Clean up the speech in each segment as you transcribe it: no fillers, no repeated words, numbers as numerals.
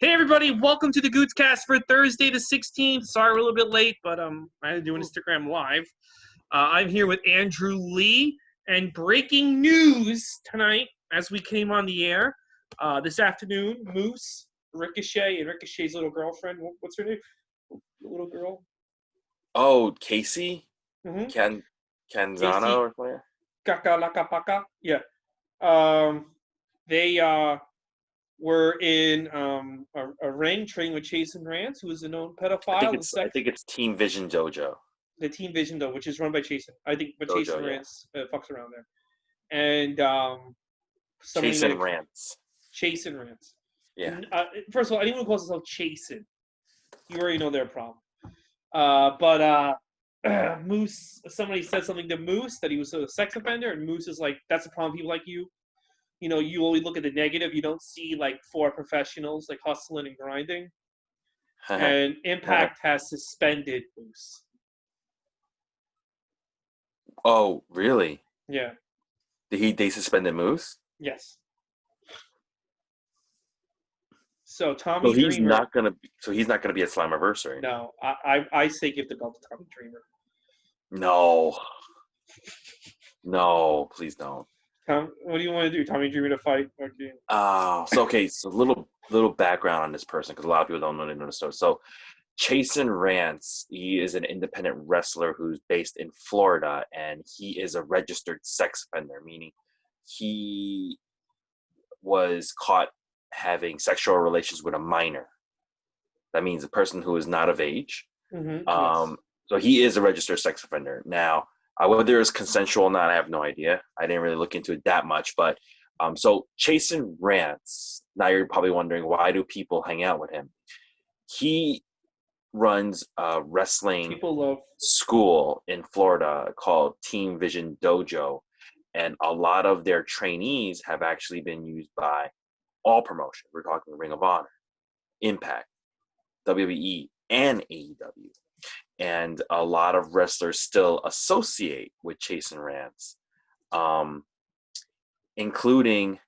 Hey everybody, welcome to the Gootscast for Thursday the 16th. Sorry we're a little bit late, but I had to do an Instagram Live. I'm here with Andrew Lee, and breaking news tonight as we came on the air. This afternoon, Moose, Ricochet, and Ricochet's little girlfriend, what's her name? The little girl? Oh, Casey? Mm-hmm. Canzano or something? Kakalakapaka? Yeah. They were in a ring training with Chase Rance, who is a known pedophile. I think it's Team Vision Dojo. The Team Vision, though, which is run by Chase. I think, but Chase Rance fucks around there. And Chase and Rance. Chase and Rance. Yeah. And, first of all, anyone who calls themselves Chasin, you already know their problem. But Moose, somebody said something to Moose that he was a sex offender, and Moose is like, that's the problem, people like you. You know, you only look at the negative. You don't see, like, four professionals, like, hustling and grinding. And Impact has suspended Moose. Oh, really? Yeah. They suspended Moose? Yes. So Tommy Dreamer. He's not gonna be at Slammiversary. No, I say give the belt to Tommy Dreamer. No, please don't. What do you want to do? Tommy Dreamer to fight? Okay. So little background on this person, because a lot of people don't know the story. So Chasen Rance, he is an independent wrestler who's based in Florida, and he is a registered sex offender, meaning he was caught having sexual relations with a minor. That means a person who is not of age. Mm-hmm. Yes. So he is a registered sex offender. Now, whether it's consensual or not, I have no idea. I didn't really look into it that much. But so Chasen Rance, now you're probably wondering, why do people hang out with him? He runs a wrestling school in Florida called Team Vision Dojo. And a lot of their trainees have actually been used by all promotions. We're talking Ring of Honor, Impact, WWE, and AEW. And a lot of wrestlers still associate with Chase and Rance, including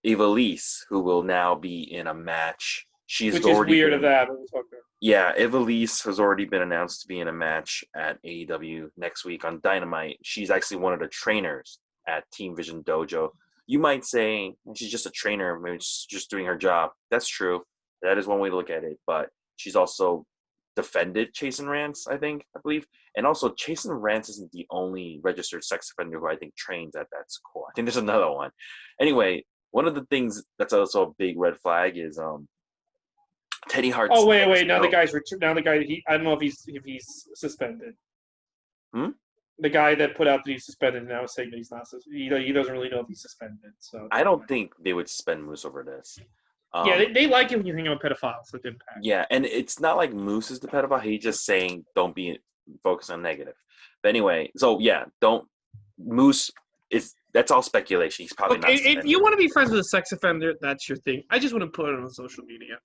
Ivelisse, who will now be in a match. Which is weird of that. Yeah, Ivelisse has already been announced to be in a match at AEW next week on Dynamite. She's actually one of the trainers at Team Vision Dojo. You might say she's just a trainer, maybe she's just doing her job. That's true. That is one way to look at it. But she's also defended Chase and Rance, I believe. And also, Chase and Rance isn't the only registered sex offender who I think trains at that school. I think there's another one. Anyway, one of the things that's also a big red flag is Teddy Hart. Oh wait! Now the guy. I don't know if he's suspended. The guy that put out that he's suspended now is saying that he's not. He doesn't really know if he's suspended. So I don't think they would suspend Moose over this. Yeah, they like it when you hang out with pedophiles with Impact. Yeah, and it's not like Moose is the pedophile. He's just saying don't be focused on negative. But anyway, so yeah, Moose is. That's all speculation. He's probably not. If you want to be friends with a sex offender, that's your thing. I just want to put it on social media.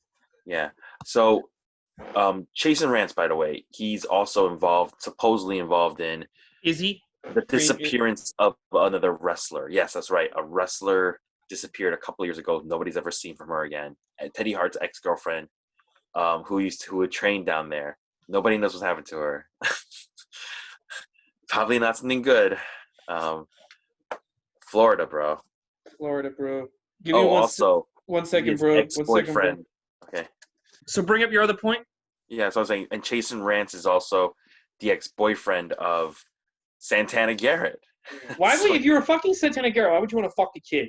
Yeah. So, Chase and Rance, by the way, he's also supposedly involved in. Is he? The disappearance of another wrestler. Yes, that's right. A wrestler disappeared a couple years ago. Nobody's ever seen from her again. And Teddy Hart's ex-girlfriend, who would train down there. Nobody knows what's happened to her. Probably not something good. Florida, bro. Give me one second, bro. Ex-boyfriend. Okay. So bring up your other point. Yeah, so I was saying, and Chasen Rance is also the ex-boyfriend of Santana Garrett. If you were fucking Santana Garrett, why would you want to fuck a kid?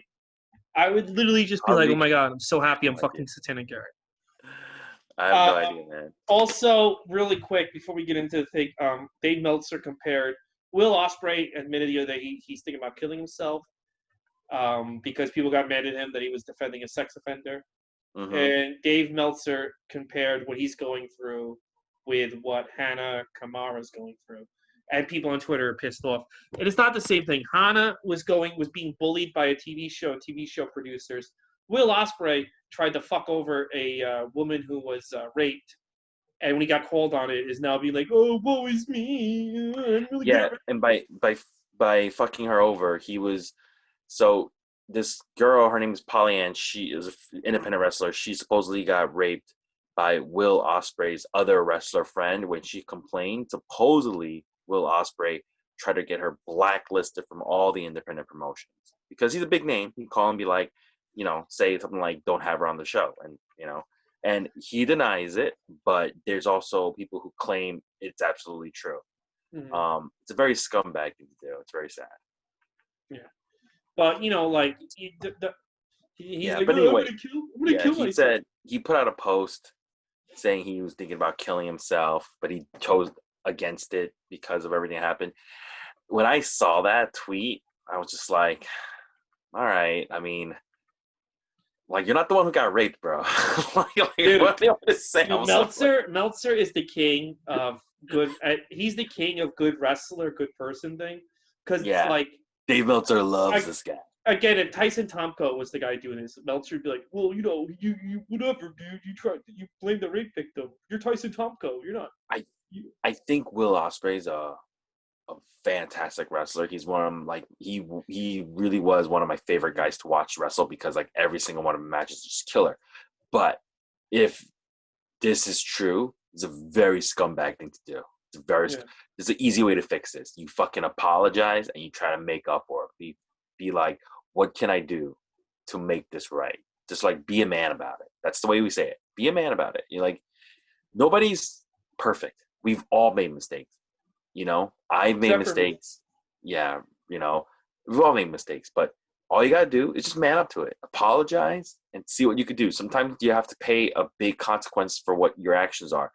I would literally just be like, oh my God, I'm so happy I'm fucking Santana Garrett. I have no idea, man. Also, really quick, before we get into the thing, Dave Meltzer compared Will Ospreay admitted that he's thinking about killing himself because people got mad at him that he was defending a sex offender. Mm-hmm. And Dave Meltzer compared what he's going through with what Hannah Kamara's going through. And people on Twitter are pissed off. And it's not the same thing. Hannah was being bullied by a TV show producers. Will Ospreay tried to fuck over a woman who was raped. And when he got called on it, is now being like, oh, woe is me. I'm really and by fucking her over, he was... So this girl, her name is Pollyann. She is an independent wrestler. She supposedly got raped by Will Ospreay's other wrestler friend. When she complained, supposedly Will Ospreay tried to get her blacklisted from all the independent promotions because he's a big name. He'd call and be like, say something like, "Don't have her on the show," and he denies it. But there's also people who claim it's absolutely true. Mm-hmm. It's a very scumbag thing to do. It's very sad. Yeah, but like he's Yeah, like, but "Oh, anyway, I'm gonna kill he myself." said he put out a post saying he was thinking about killing himself, but he chose against it because of everything that happened. When I saw that tweet, I was just like, all right, I mean, like, you're not the one who got raped, bro. Dude, what do you want to say? I was Meltzer is the king of good. He's the king of good wrestler, good person thing. Because yeah, Dave Meltzer loves this guy. Again, if Tyson Tomko was the guy doing this, Meltzer would be like, "Well, you whatever, dude. You blame the rape victim. You're Tyson Tomko. You're not." I think Will Ospreay's a fantastic wrestler. He's one of he really was one of my favorite guys to watch wrestle because like every single one of the matches is just killer. But if this is true, it's a very scumbag thing to do. There's an easy way to fix this. You fucking apologize and you try to make up for it. Be like, what can I do to make this right? Just like be a man about it. That's the way we say it. Be a man about it. You're like, nobody's perfect. We've all made mistakes. I've made mistakes. Yeah, we've all made mistakes, but all you gotta do is just man up to it. Apologize and see what you could do. Sometimes you have to pay a big consequence for what your actions are.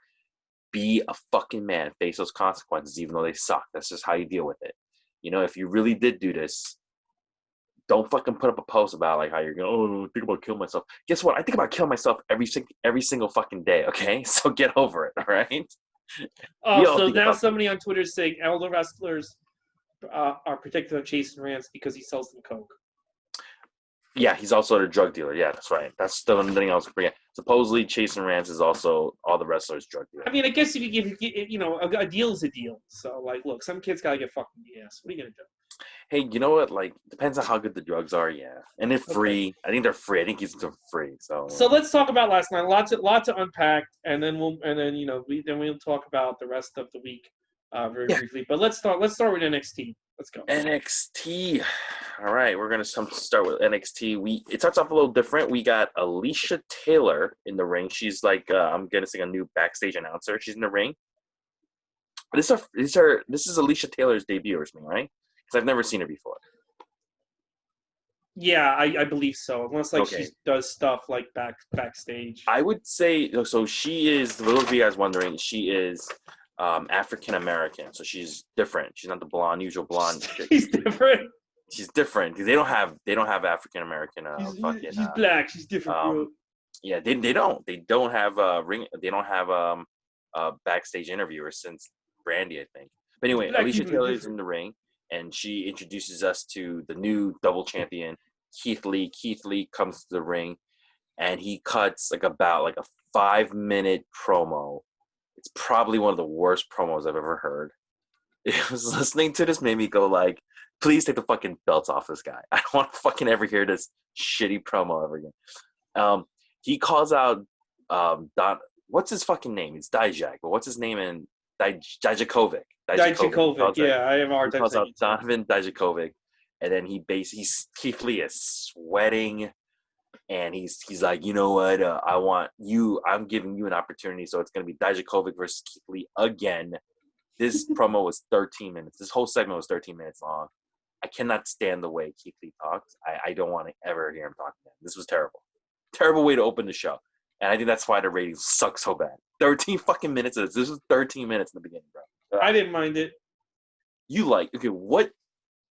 Be a fucking man. Face those consequences, even though they suck. That's just how you deal with it. If you really did do this, don't fucking put up a post about like how you're going, think about killing myself. Guess what? I think about killing myself every single fucking day, okay? So get over it, all right? Oh, so now somebody on Twitter is saying all the wrestlers are protected of Jason Rance because he sells them coke. Yeah, he's also a drug dealer. Yeah, that's right. That's the one thing I was forgetting. Supposedly, Jason Rance is also all the wrestlers' drug dealer. I mean, I guess if you give, a deal is a deal. So, like, look, some kids gotta get fucked in the ass. What are you gonna do? Hey, you know what? Like, depends on how good the drugs are. Yeah, and they're free. Okay. I think they're free. I think he's free. So let's talk about last night. Lots to unpack, and then we'll talk about the rest of the week very briefly. But let's start with NXT. Let's go. NXT. All right, we're gonna start with NXT. It starts off a little different. We got Alicia Taylor in the ring. She's like, I'm guessing a new backstage announcer. She's in the ring. This is Alicia Taylor's debut or something, right? Because I've never seen her before. Yeah, I believe so. Unless she does stuff like backstage. I would say so. She is. For those of you guys wondering, she is African American, so she's different. She's not the usual blonde. She's different. She's different because they don't have African American. She's black. She's different, bro. Yeah, they don't have ring. They don't have backstage interviewers since Brandy, I think. But anyway, Alicia Taylor is in the ring, and she introduces us to the new double champion, Keith Lee. Keith Lee comes to the ring, and he cuts about a 5-minute promo. It's probably one of the worst promos I've ever heard. It was listening to this made me go like, please take the fucking belts off this guy. I don't want to fucking ever hear this shitty promo ever again. He calls out Don. What's his fucking name? It's Dijak, but what's his name in Dijakovic? Dijakovic, yeah, I have a hard time saying it. Donovan Dijakovic, and then Keith Lee is sweating, and he's like, you know what? I'm giving you an opportunity, so it's gonna be Dijakovic versus Keith Lee again. This promo was 13 minutes. This whole segment was 13 minutes long. I cannot stand the way Keith Lee talks. I don't want to ever hear him talk again. This was terrible. Terrible way to open the show. And I think that's why the ratings suck so bad. 13 fucking minutes of this. This was 13 minutes in the beginning, bro. I didn't mind it. What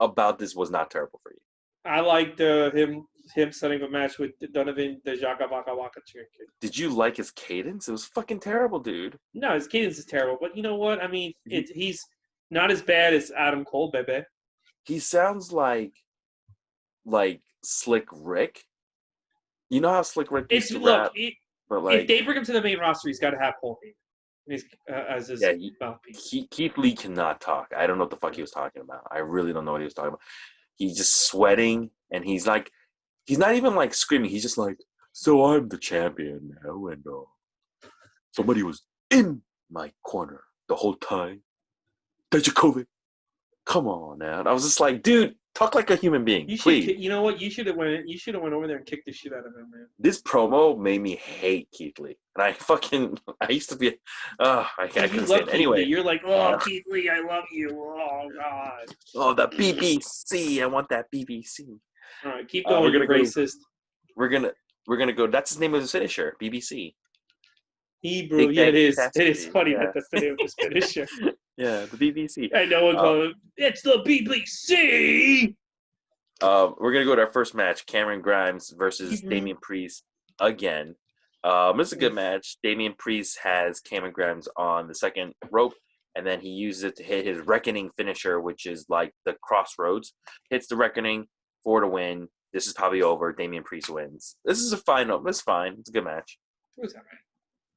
about this was not terrible for you? I liked him setting a match with Donovan the Jaka Waka Waka chicken. Did you like his cadence? It was fucking terrible, dude. No, his cadence is terrible. But you know what? I mean, he's not as bad as Adam Cole, baby. He sounds like Slick Rick. You know how Slick Rick used to rap? If they bring him to the main roster, he's got to have Cole as his mouthpiece. Keith Lee cannot talk. I don't know what the fuck he was talking about. I really don't know what he was talking about. He's just sweating, and he's like, he's not even like screaming. He's just like, so I'm the champion now, and somebody was in my corner the whole time. Dijakovic, come on, man. I was just like, dude, talk like a human being, please. You know what? You should have went over there and kicked the shit out of him, man. This promo made me hate Keith Lee, and I used to be, I couldn't stand it. Anyway, you're like, oh, Keith Lee, I love you. Oh God. Oh, the BBC. I want that BBC. All right, keep going. You're racist. We're gonna go. That's his name of his finisher, BBC. Hebrew. Yeah, it is. It is funny that that's the name of his finisher. Yeah, the BBC. I know one call it. It's the BBC. We're gonna go to our first match: Cameron Grimes versus Damian Priest again. It's a good match. Damian Priest has Cameron Grimes on the second rope, and then he uses it to hit his Reckoning finisher, which is like the Crossroads. Hits the Reckoning for the win. This is probably over. Damian Priest wins. This is a fine. It's fine. It's a good match. It was all right.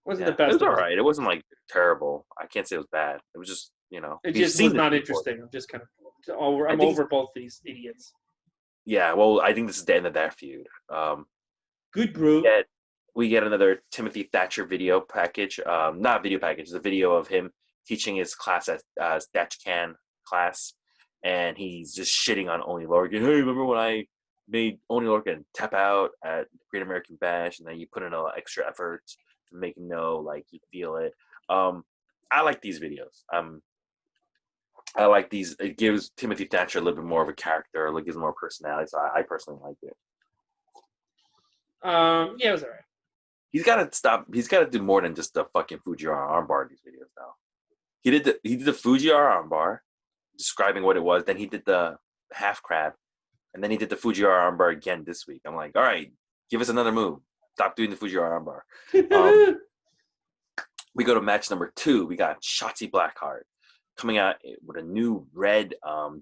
Wasn't the best. It was all right. It wasn't like terrible. I can't say it was bad. It was just, It just was not interesting. I'm just kind of over. I'm over both these idiots. Yeah, well, I think this is the end of that feud. Good, bro. We get another Timothy Thatcher video package. Not video package. The video of him teaching his class at Thatch Can class, and he's just shitting on Oney Lorcan. Hey, remember when I made Oney Lorcan tap out at Great American Bash, and then you put in a little extra effort to make him know, like, you feel it. I like these videos. I like these. It gives Timothy Thatcher a little bit more of a character. It gives him more personality. So I personally like it. Yeah, it was all right. He's got to stop. He's got to do more than just the fucking Fujiwara armbar in these videos now. He did the Fujiwara armbar, describing what it was. Then he did the half crab, and then he did the Fujiwara armbar again this week. I'm like, all right, give us another move. Stop doing the Fujiwara armbar. We go to match number 2. We got Shotzi Blackheart coming out with a new red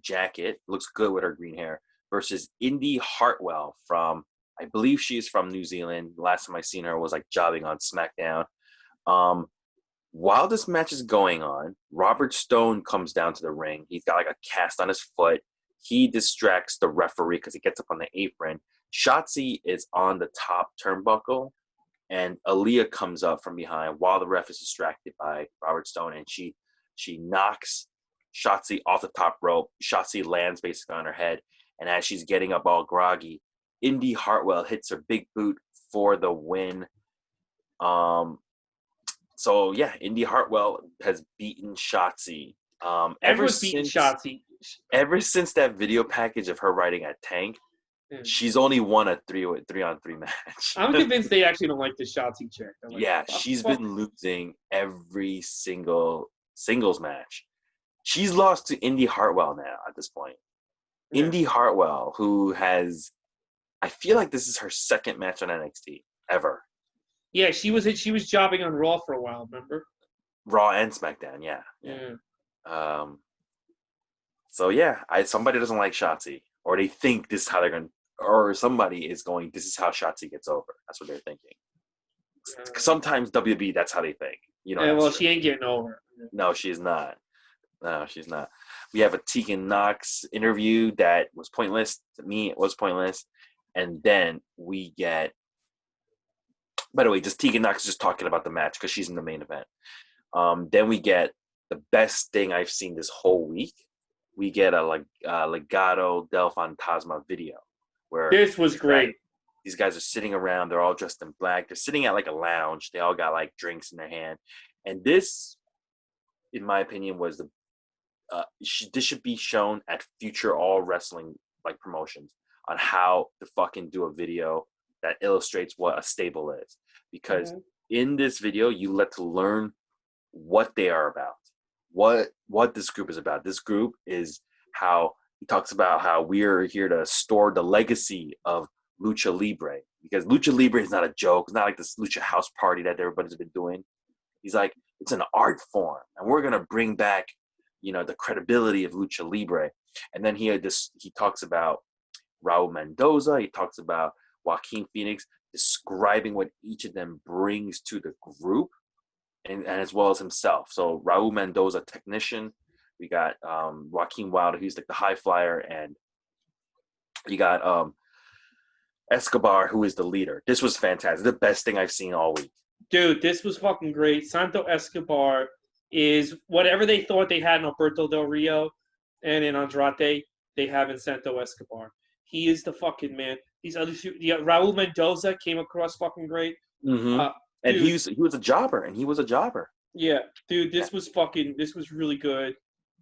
jacket. Looks good with her green hair. Versus Indy Hartwell from, I believe she is from New Zealand. The last time I seen her was like jobbing on SmackDown. While this match is going on, Robert Stone comes down to the ring. He's got like a cast on his foot. He distracts the referee because he gets up on the apron. Shotzi is on the top turnbuckle, and Aaliyah comes up from behind while the ref is distracted by Robert Stone, and she knocks Shotzi off the top rope. Shotzi lands basically on her head, and as she's getting up all groggy, Indy Hartwell hits her big boot for the win. So yeah, Indy Hartwell has beaten Shotzi. Everyone's beaten Shotzi. Ever since that video package of her riding a tank, she's only won a 3-on-3 match. I'm convinced they actually don't like the Shotzi chick. Like, she's been losing every single singles match. She's lost to Indy Hartwell now at this point. Yeah. Indy Hartwell, who has, I feel like this is her second match on NXT ever. Yeah, she was jobbing on Raw for a while, remember? Raw and SmackDown, yeah. So yeah, somebody doesn't like Shotzi, or they think this is how they're going, or somebody is going, this is how Shotzi gets over. That's what they're thinking. Sometimes WB, that's how they think. She ain't getting over. No, she's not. No, she's not. We have a Tegan Knox interview that was pointless. To me, it was pointless. And then we get, by the way, just Tegan Knox just talking about the match because she's in the main event. Then we get the best thing I've seen this whole week. We get a Legado del Fantasma video where this was great. These guys are sitting around. They're all dressed in black. They're sitting at like a lounge. They all got like drinks in their hand. And this, in my opinion, was this should be shown at future all wrestling like promotions on how to fucking do a video that illustrates what a stable is. Because in this video, you let to learn what they are about, what this group is about. This group is how he talks about how we're here to store the legacy of Lucha Libre, because Lucha Libre is not a joke. It's not like this Lucha House Party that everybody's been doing. He's like, it's an art form, and we're gonna bring back, the credibility of Lucha Libre. And then he talks about Raul Mendoza. He talks about Joaquin Phoenix, describing what each of them brings to the group, and as well as himself. So Raul Mendoza, technician. We got Joaquin Wilder, who's like the high flyer, and you got Escobar, who is the leader. This was fantastic. The best thing I've seen all week. Dude, this was fucking great. Santo Escobar is whatever they thought they had in Alberto Del Rio and in Andrade, they have in Santo Escobar. He is the fucking man. These other two, Raul Mendoza came across fucking great. Mm-hmm. And he was a jobber, Yeah, dude, this was really good.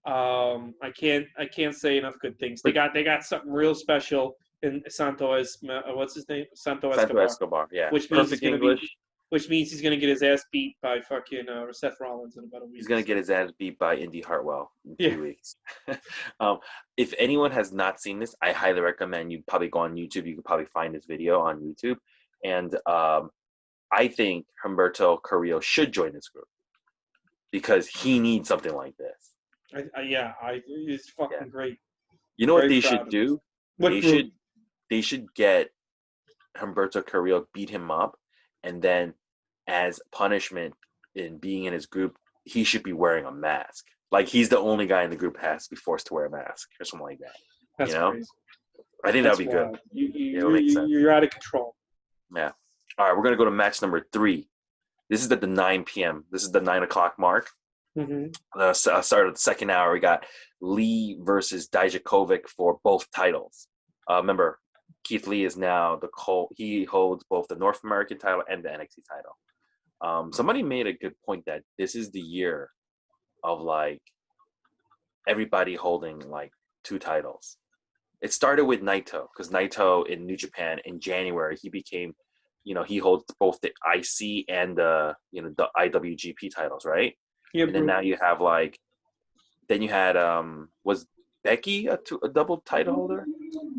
I can't say enough good things. They got something real special in what's his name? Santo Escobar, yeah. Which means he's gonna get his ass beat by fucking Seth Rollins in about a week. He's gonna get his ass beat by Indy Hartwell in 2 weeks. If anyone has not seen this, I highly recommend you probably go on YouTube. You can probably find this video on YouTube. And I think Humberto Carrillo should join this group because he needs something like this. It's fucking great. You know what they should do? They should get Humberto Carrillo, beat him up, and then as punishment in being in his group, he should be wearing a mask. Like he's the only guy in the group has to be forced to wear a mask or something like that. That's crazy. I think that'd be good. You're out of control. Yeah. All right, we're gonna go to match number 3. This is at the 9 p.m. This is the 9 o'clock mark. Mm-hmm. Start of the second hour. We got Lee versus Dijakovic for both titles. Remember, Keith Lee is now he holds both the North American title and the NXT title. Somebody made a good point that this is the year of like everybody holding like 2 titles. It started with Naito because Naito in New Japan in January he became, he holds both the IC and the IWGP titles, right? Yeah. And then now you have then you had was Becky a double title holder?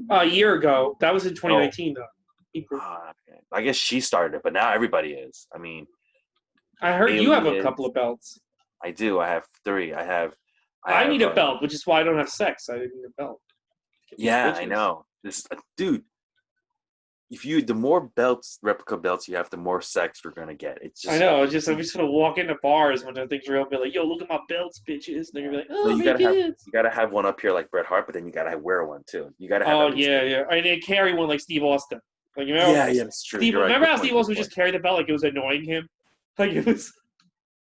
A year ago. That was in 2019 though. I guess she started it, but now everybody is. I mean, I heard you have a couple of belts. I do. I have 3. I need a belt, which is why I don't have sex. I didn't need a belt. Yeah, I know. Dude, the more replica belts you have, the more sex you're gonna get. It's just. I know. I'm just gonna walk into bars when things real, be like, "Yo, look at my belts, bitches." And then you're like, "Oh, no, you gotta have one up here like Bret Hart, but then you gotta wear one too. You gotta have. Oh yeah. I need to carry one like Steve Austin. Like Yeah, that's true. Remember how Steve Austin would just carry the belt like it was annoying him? Like it was.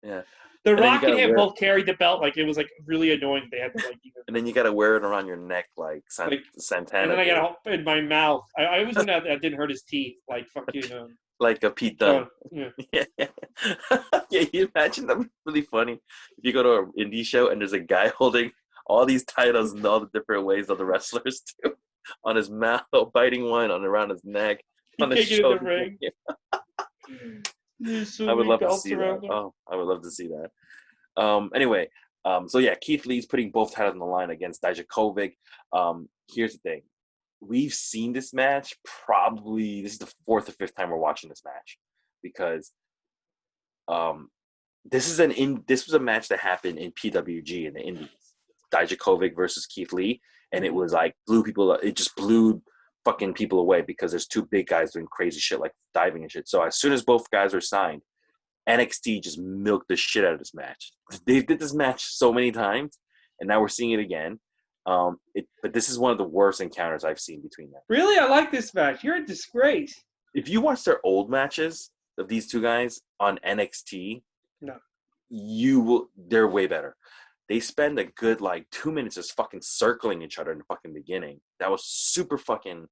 Yeah. The Rock and him both carried the belt like it was like really annoying. They had to even. And then you gotta wear it around your neck like Santana. And then I got it in my mouth. I always knew that didn't hurt his teeth. Like fucking. Like a Pete Dunne. Yeah. Yeah, you imagine that would be really funny if you go to an indie show and there's a guy holding all these titles in all the different ways of the wrestlers too, on his mouth, biting one around his neck, on his shoulder. In the ring. I would love to see that. Oh, I would love to see that. Anyway, so yeah, Keith Lee's putting both titles on the line against Dijakovic. Here's the thing. We've seen this match probably, this is the 4th or 5th time we're watching this match because this was a match that happened in PWG in the Indies. Dijakovic versus Keith Lee, and it was like it just blew fucking people away because there's 2 big guys doing crazy shit like diving and shit. So as soon as both guys were signed, NXT just milked the shit out of this match. They did this match so many times, and now we're seeing it again. But this is one of the worst encounters I've seen between them. Really? I like this match. You're a disgrace. If you watch their old matches of these 2 guys on NXT, they're way better. They spend a good 2 minutes just fucking circling each other in the fucking beginning. That was super fucking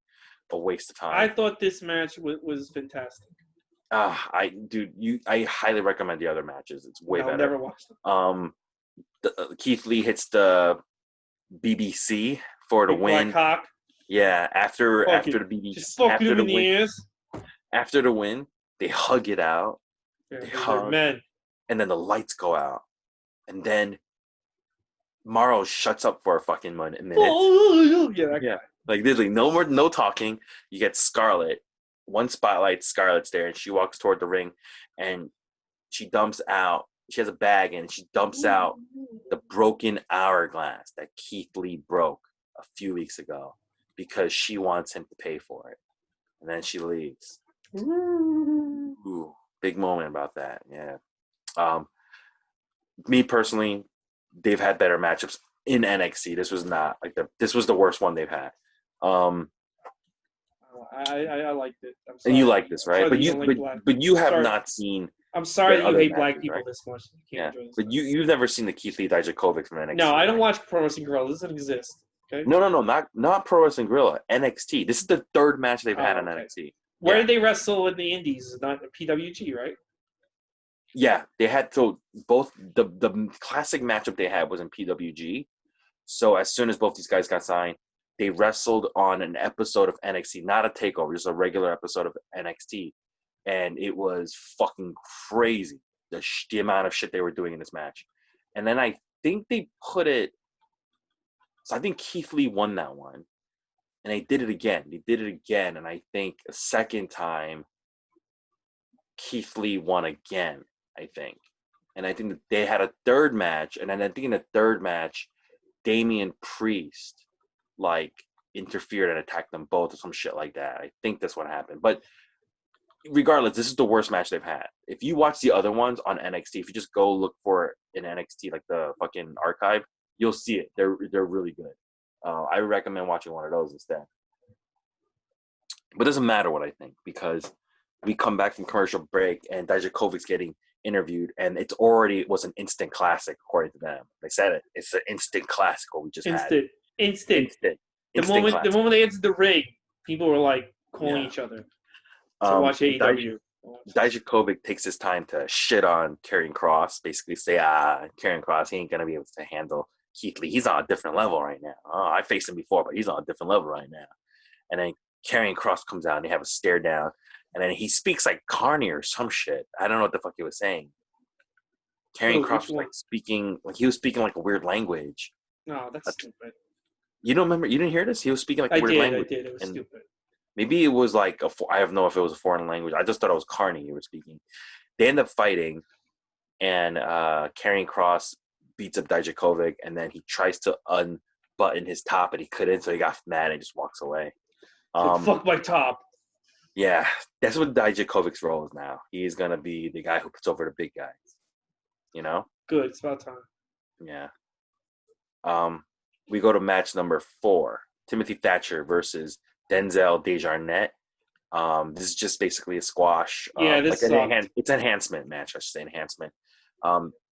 a waste of time. I thought this match was fantastic. I highly recommend the other matches. It's way better. I've never watched them. Keith Lee hits the BBC for the win. Black cock. Yeah, after the BBC, just fucking him in the ears. After the win, they hug it out. Yeah, they hug, men. And then the lights go out, and then Morrow shuts up for a fucking minute. Oh, yeah. Like literally, no talking. You get Scarlett. One spotlight, Scarlett's there, and she walks toward the ring, and she dumps out. She has a bag, and she dumps out the broken hourglass that Keith Lee broke a few weeks ago because she wants him to pay for it. And then she leaves. Ooh, big moment about that. Yeah. Me personally, they've had better matchups in NXT. This was not this was the worst one they've had. I liked it. I'm sorry. And you like this, right? But you have sorry. not seen. I'm sorry the that you other hate black matches, people right? this much. You Yeah, can't enjoy this. but you've never seen the Keith Lee Dijakovic from NXT. No, I don't right? watch Pro Wrestling Guerrilla. It doesn't exist. Okay. No, not Pro Wrestling Guerrilla. NXT. This is the third match they've had on Okay. NXT. Where Yeah. did they wrestle in the Indies? Not PWG, right? Yeah, they had both the classic matchup they had was in PWG. So as soon as both these guys got signed, they wrestled on an episode of NXT, not a takeover, just a regular episode of NXT, and it was fucking crazy the amount of shit they were doing in this match. And then I think they put it. So I think Keith Lee won that one, and they did it again. And I think a second time, Keith Lee won again. I think, and I think that they had a third match, and then I think in the third match, Damian Priest interfered and attacked them both or some shit like that. I think that's what happened. But regardless, this is the worst match they've had. If you watch the other ones on NXT, if you just go look for it in NXT, like the fucking archive, you'll see it. They're really good. I recommend watching one of those instead. But it doesn't matter what I think because we come back from commercial break and Dijakovic's getting interviewed, and it was an instant classic according to them. They said it. It's an instant classic what we just had. Instant. The Classic. moment they entered the ring, people were like calling each other to watch AEW. Dijakovic takes his time to shit on Karrion Kross, basically say, Karrion Kross, he ain't gonna be able to handle Keith Lee. He's on a different level right now. I faced him before, but he's on a different level right now. And then Karrion Kross comes out and they have a stare down. And then he speaks like Carney or some shit. I don't know what the fuck he was saying. Karrion Kross was he was speaking like a weird language. No, that's stupid. You don't remember? You didn't hear this? He was speaking like a weird language. I did. It was stupid. Maybe it was like I don't know if it was a foreign language. I just thought it was Carney he was speaking. They end up fighting, and Karrion Kross beats up Dijakovic, and then he tries to unbutton his top, and he couldn't, so he got mad and just walks away. Fuck my top. Yeah, that's what Dijakovic's role is now. He's gonna be the guy who puts over the big guys. You know? Good. It's about time. Yeah. We go to match number 4: Timothy Thatcher versus Denzel Desjarnette. This is just basically a squash. This it's an enhancement match. I should say enhancement.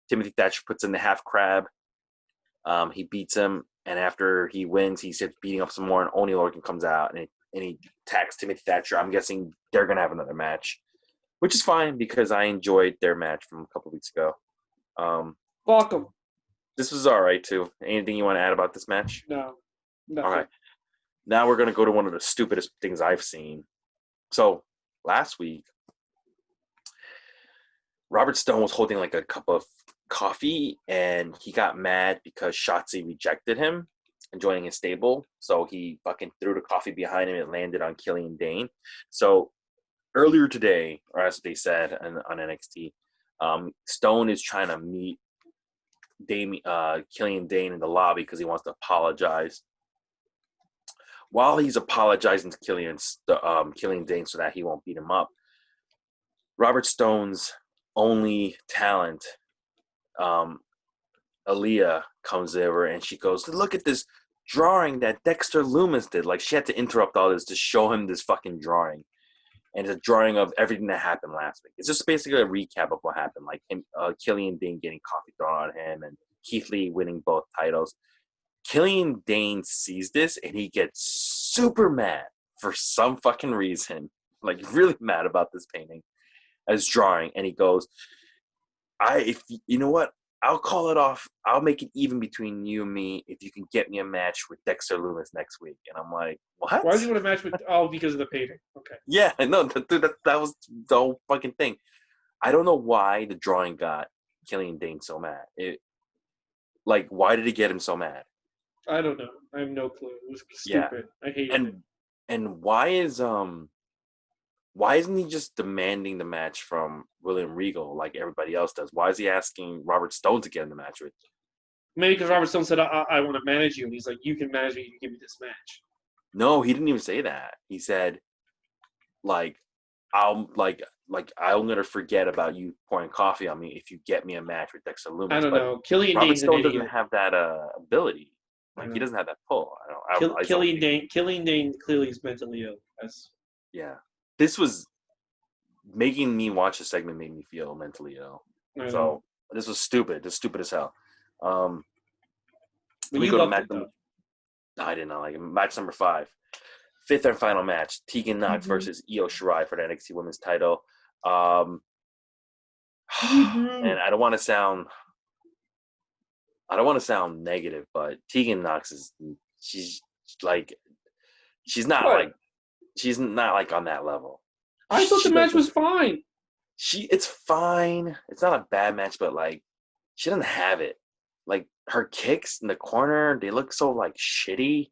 Timothy Thatcher puts in the half crab. He beats him, and after he wins, he starts beating up some more, and Oney Lorcan comes out and he attacks Timothy Thatcher. I'm guessing they're gonna have another match, which is fine because I enjoyed their match from a couple weeks ago. Welcome. This was all right too. Anything you want to add about this match? No. Nothing. All right. Now we're gonna go to one of the stupidest things I've seen. So last week, Robert Stone was holding like a cup of coffee, and he got mad because Shotzi rejected him and joining his stable. So he fucking threw the coffee behind him. It landed on Killian Dane. So earlier today, or as they said on NXT, Stone is trying to meet Killian Dane in the lobby because he wants to apologize. While he's apologizing to Killian Dane so that he won't beat him up, Robert Stone's only talent, Aaliyah, comes over and she goes, "Look at this drawing that Dexter Lumis did." Like, she had to interrupt all this to show him this fucking drawing. And it's a drawing of everything that happened last week. It's just basically a recap of what happened, like him, Killian Dane getting coffee thrown on him and Keith Lee winning both titles. Killian Dane sees this and he gets super mad for some fucking reason, like really mad about this painting as drawing. And he goes, you know what? I'll call it off. I'll make it even between you and me if you can get me a match with Dexter Lumis next week. And I'm like, what? Why does he want a match with? Oh, because of the painting. Okay. Yeah, no, that was the whole fucking thing. I don't know why the drawing got Killian Dane so mad. Why did it get him so mad? I don't know. I have no clue. It was stupid. I hate it. And why isn't he just demanding the match from William Regal like everybody else does? Why is he asking Robert Stone to get in the match with? Maybe because Robert Stone said, I want to manage you. And he's like, you can manage me. You can give me this match. No, he didn't even say that. He said, I'm gonna forget about you pouring coffee on me if you get me a match with Dexter Lumis. I don't know. Killian Robert Dane's Stone an idiot. doesn't have that ability. He doesn't have that pull. Killian Dane clearly is mentally ill. Yeah. This was making me watch the segment made me feel mentally ill. So this was stupid. This is stupid as hell. But we you go to loved match it, though. I did not like it. Match number 5. Fifth and final match. Tegan Knox versus Yo Shirai for the NXT Women's title. And I don't want to sound negative, but Tegan Knox she's not What? like on that level. I thought the match was fine. It's fine. It's not a bad match, but like she doesn't have it. Like her kicks in the corner, they look so like shitty.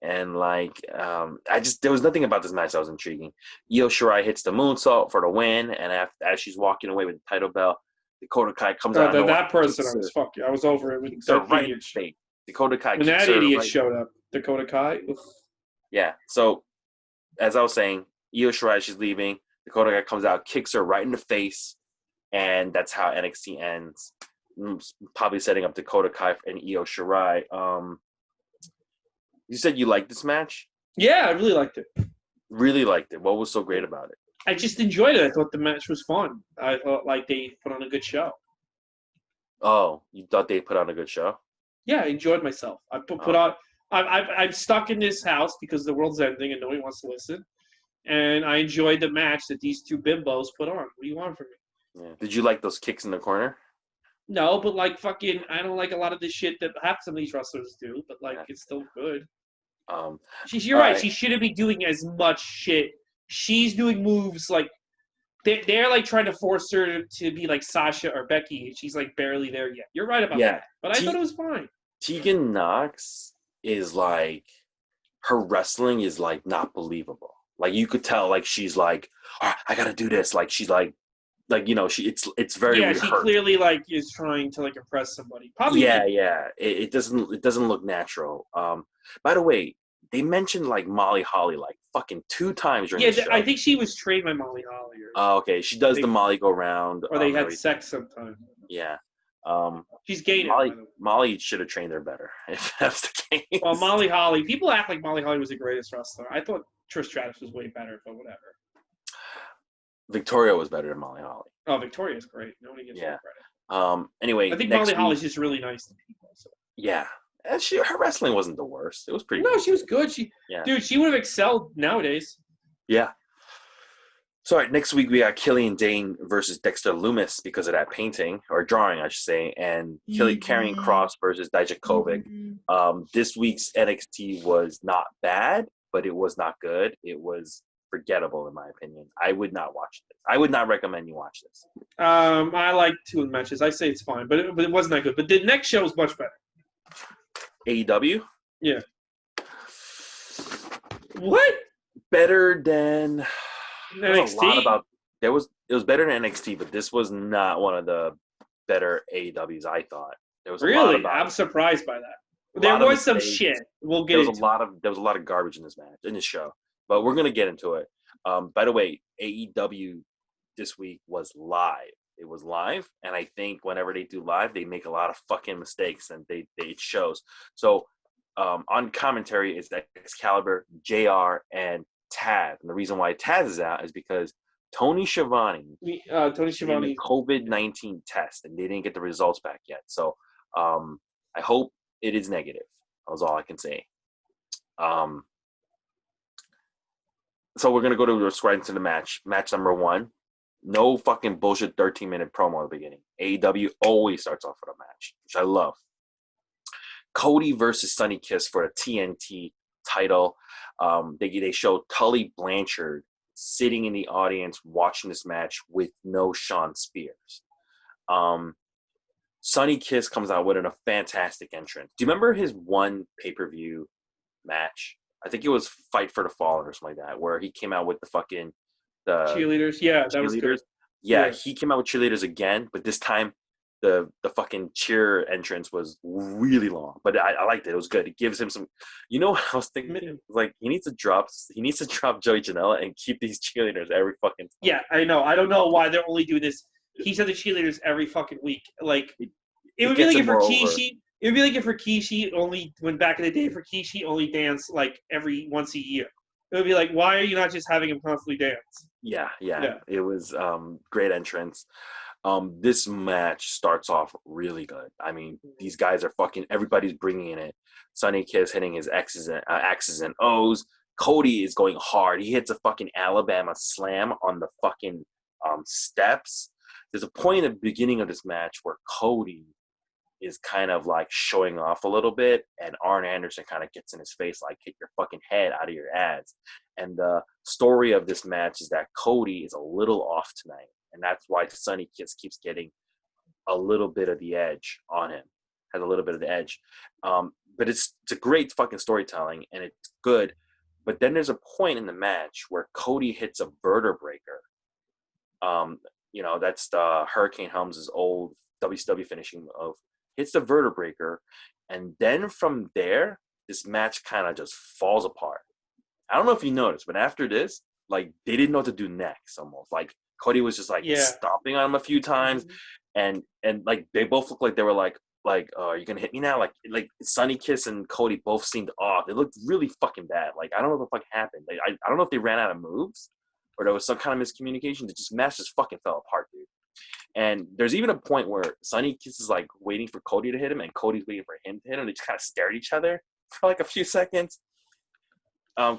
And like there was nothing about this match that was intriguing. Io Shirai hits the moonsault for the win, and as she's walking away with the title belt, Dakota Kai comes out. That person, I was over it with that right idiot. fake. Dakota Kai. When that idiot showed up, Dakota Kai. Oof. Yeah. So, as I was saying, Io Shirai, she's leaving. Dakota Kai comes out, kicks her right in the face, and that's how NXT ends. Probably setting up Dakota Kai and Io Shirai. You said you liked this match? Yeah, I really liked it. Really liked it. What was so great about it? I just enjoyed it. I thought the match was fun. I thought like they put on a good show. Oh, you thought they put on a good show? Yeah, I enjoyed myself. I put on. I'm stuck in this house because the world's ending and nobody wants to listen. And I enjoyed the match that these two bimbos put on. What do you want from me? Yeah. Did you like those kicks in the corner? No, but like fucking, I don't like a lot of the shit that half some of these wrestlers do. But like, it's still good. You're right. She shouldn't be doing as much shit. She's doing moves like they're like trying to force her to be like Sasha or Becky, and she's like barely there yet. You're right about that. But I thought it was fine. Tegan Knox is like her wrestling is like not believable. Like you could tell, like she's like, oh, I gotta do this. Like she's like it's very rehearsed. She clearly like is trying to like impress somebody. Probably. Yeah. It doesn't look natural. By the way, they mentioned like Molly Holly like fucking 2 times during the show. I think she was trained by Molly Holly. Oh, okay. She does the Molly go round. Or they had sex sometime. Yeah. She's gay. Molly should have trained her better if that's the case. Well, Molly Holly. People act like Molly Holly was the greatest wrestler. I thought Trish Stratus was way better, but whatever. Victoria was better than Molly Holly. Oh, Victoria's great. Nobody gives her credit. Anyway, I think Molly Holly's just really nice to people. So. Yeah, and her wrestling wasn't the worst. It was pretty. No, she was good. Dude, she would have excelled nowadays. Yeah. So, all right, next week we got Killian Dane versus Dexter Lumis because of that painting or drawing, I should say, and Karrion Kross versus Dijakovic. This week's NXT was not bad, but it was not good. It was forgettable in my opinion. I would not watch this. I would not recommend you watch this. I like 2 of the matches. I say it's fine, but it wasn't that good. But the next show was much better. AEW? Yeah. What? Better than NXT? It was better than NXT, but this was not one of the better AEWs I thought. There was I'm surprised by that. There was some shit. We'll get into it. There was a lot of garbage in this show. But we're going to get into it. By the way, AEW this week was live. It was live, and I think whenever they do live, they make a lot of fucking mistakes, and it shows. So on commentary is Excalibur, JR, and Taz. And the reason why Taz is out is because Tony Schiavone a COVID-19 test, and they didn't get the results back yet. So I hope it is negative. That was all I can say. So we're going to go right into the match. Match number 1. No fucking bullshit 13-minute promo at the beginning. AEW always starts off with a match, which I love. Cody versus Sonny Kiss for the TNT title. They show Tully Blanchard sitting in the audience watching this match with no Shawn Spears. Sonny Kiss comes out with a fantastic entrance. Do you remember his one pay-per-view match? I think it was Fight for the Fallen or something like that, where he came out with the cheerleaders. Yeah, that was good. Yeah, he came out with cheerleaders again, but this time the fucking cheer entrance was really long. But I liked it. It was good. It gives him some. You know what I was thinking? Like he needs to drop Joey Janela and keep these cheerleaders every fucking time. Yeah, I know. I don't know why they're only doing this. He said the cheerleaders every fucking week. Like it would be like if Rikishi. It would be like if Rikishi only went back in the day. If Rikishi only danced like every once a year. It would be like, why are you not just having him constantly dance? Yeah. Yeah. It was great entrance. This match starts off really good. I mean, these guys are everybody's bringing in it. Sonny Kiss hitting his X's and O's. Cody is going hard. He hits a fucking Alabama slam on the fucking steps. There's a point in the beginning of this match where Cody is kind of like showing off a little bit, and Arn Anderson kind of gets in his face like, "Get your fucking head out of your ass." And the story of this match is that Cody is a little off tonight, and that's why Sonny Kiss keeps getting a little bit of the edge on him, has a little bit of the edge. But it's a great fucking storytelling, and it's good. But then there's a point in the match where Cody hits a vertebraker. That's the Hurricane Helms' old WCW finishing move. Hits the vertebraker, and then from there, this match kind of just falls apart. I don't know if you noticed, but after this, like, they didn't know what to do next. Almost like Cody was just like stomping on him a few times, and like they both looked like they were like, are you gonna hit me now? Like Sonny Kiss and Cody both seemed off. They looked really fucking bad. Like, I don't know what the fuck happened. Like, I don't know if they ran out of moves or there was some kind of miscommunication. The match just fucking fell apart, dude. And there's even a point where Sonny Kiss is like waiting for Cody to hit him, and Cody's waiting for him to hit him. They just kind of stare at each other for like a few seconds.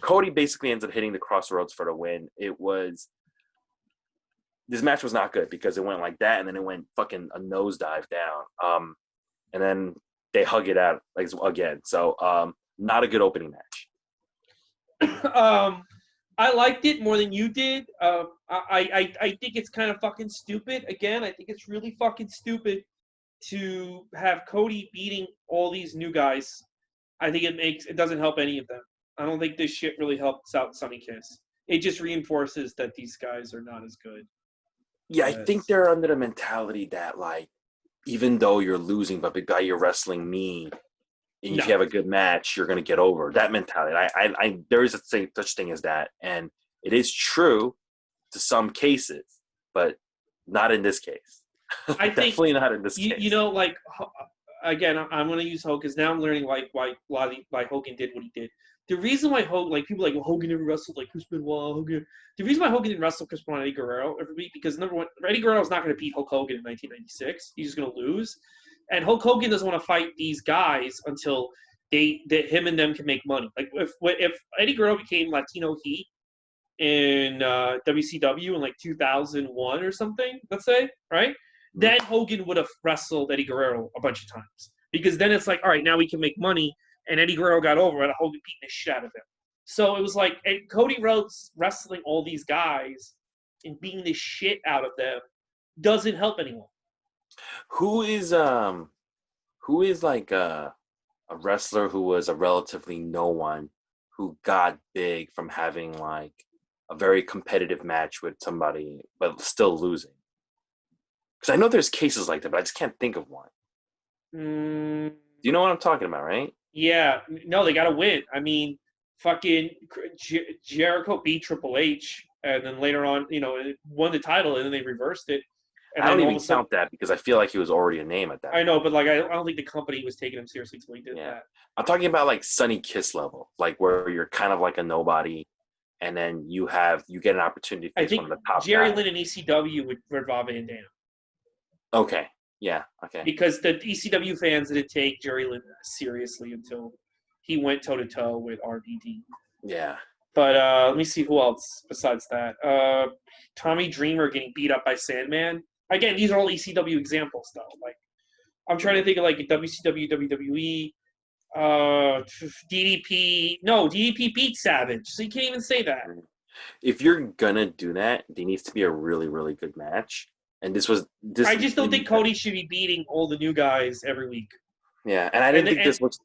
Cody basically ends up hitting the Crossroads for the win. This match was not good because it went like that, and then it went fucking a nosedive down. And then they hug it out again. So not a good opening match. I liked it more than you did. I think it's kind of fucking stupid. Again, I think it's really fucking stupid to have Cody beating all these new guys. I think it doesn't help any of them. I don't think this shit really helps out Sonny Kiss. It just reinforces that these guys are not as good. Yeah, I think they're under the mentality that, like, even though you're losing, but the guy you're wrestling me, and if you have a good match, you're going to get over. That mentality. There is such thing as that. And it is true to some cases, but not in this case. I think definitely not in this case. Like, again, I'm going to use Hogan because now I'm learning why Hogan did what he did. The reason why Hogan, like, people like, well, Hogan never wrestled like Chris Benoit. Hogan. The reason why Hogan didn't wrestle Chris Benoit and Eddie Guerrero every week, because number one, Eddie Guerrero is not going to beat Hulk Hogan in 1996. He's just going to lose. And Hulk Hogan doesn't want to fight these guys until him and them can make money. Like, if Eddie Guerrero became Latino Heat in WCW in like 2001 or something, let's say, right? Then Hogan would have wrestled Eddie Guerrero a bunch of times. Because then it's like, all right, now we can make money. And Eddie Guerrero got over it, Hogan beating the shit out of him. So it was like, Cody Rhodes wrestling all these guys and beating the shit out of them doesn't help anyone. Who is like a wrestler who was a relatively no one who got big from having like a very competitive match with somebody but still losing? Because I know there's cases like that, but I just can't think of one. Do you know what I'm talking about, right? Yeah. No, they got to win. I mean, fucking Jericho beat Triple H, and then later on, won the title, and then they reversed it. And I don't even count that because I feel like he was already a name at that point. I know, but like I don't think the company was taking him seriously until he did that. I'm talking about like Sonny Kiss level, like where you're kind of like a nobody, and then you get an opportunity to face one of the top Jerry guys. Lynn and ECW with Rob Van Dam. Okay. Yeah. Okay. Because the ECW fans didn't take Jerry Lynn seriously until he went toe to toe with RVD. Yeah. But let me see who else besides that. Tommy Dreamer getting beat up by Sandman. Again, these are all ECW examples, though. Like, I'm trying to think of like WCW, WWE, DDP. No, DDP beat Savage, so you can't even say that. If you're gonna do that, there needs to be a really, really good match. And this. I just don't think Cody should be beating all the new guys every week. Yeah, and I didn't think this was.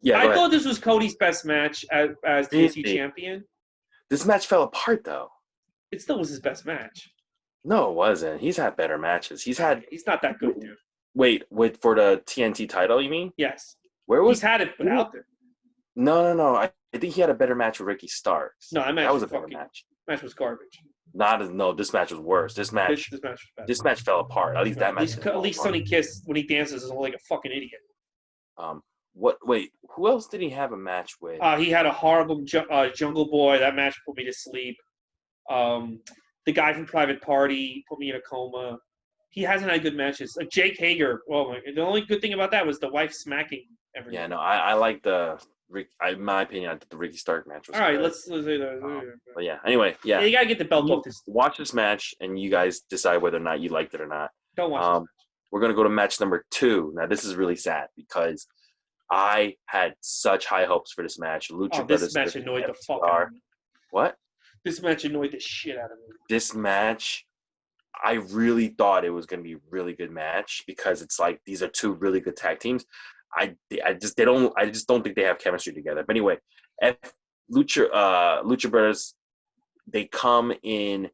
Yeah, I thought this was Cody's best match as TNT champion. This match fell apart, though. It still was his best match. No, it wasn't. He's had better matches. He's not that good, dude. Wait, for the TNT title, you mean? Yes. He's had it put out there. No. I think he had a better match with Ricky Starks. No, that was a better match. Match was garbage. This match was worse. This match fell apart. At least that match. At least Sonny Kiss, when he dances, is like a fucking idiot. What? Wait, who else did he have a match with? He had a horrible Jungle Boy. That match put me to sleep. The guy from Private Party put me in a coma. He hasn't had good matches. Jake Hager. Well, the only good thing about that was the wife smacking everyone. Yeah, no, I like the Rick. In my opinion, I think the Ricky Stark match was all right. good. Let's say that. But yeah, anyway, yeah. You gotta get the belt off this. Watch this match, and you guys decide whether or not you liked it or not. Don't watch this. We're gonna go to match number 2. Now, this is really sad because I had such high hopes for this match. Lucha Brothers. This match annoyed the fuck out of me. What? This match annoyed the shit out of me. This match, I really thought it was going to be a really good match because it's like these are two really good tag teams. I just don't think they have chemistry together. But anyway, Lucha Brothers, they come in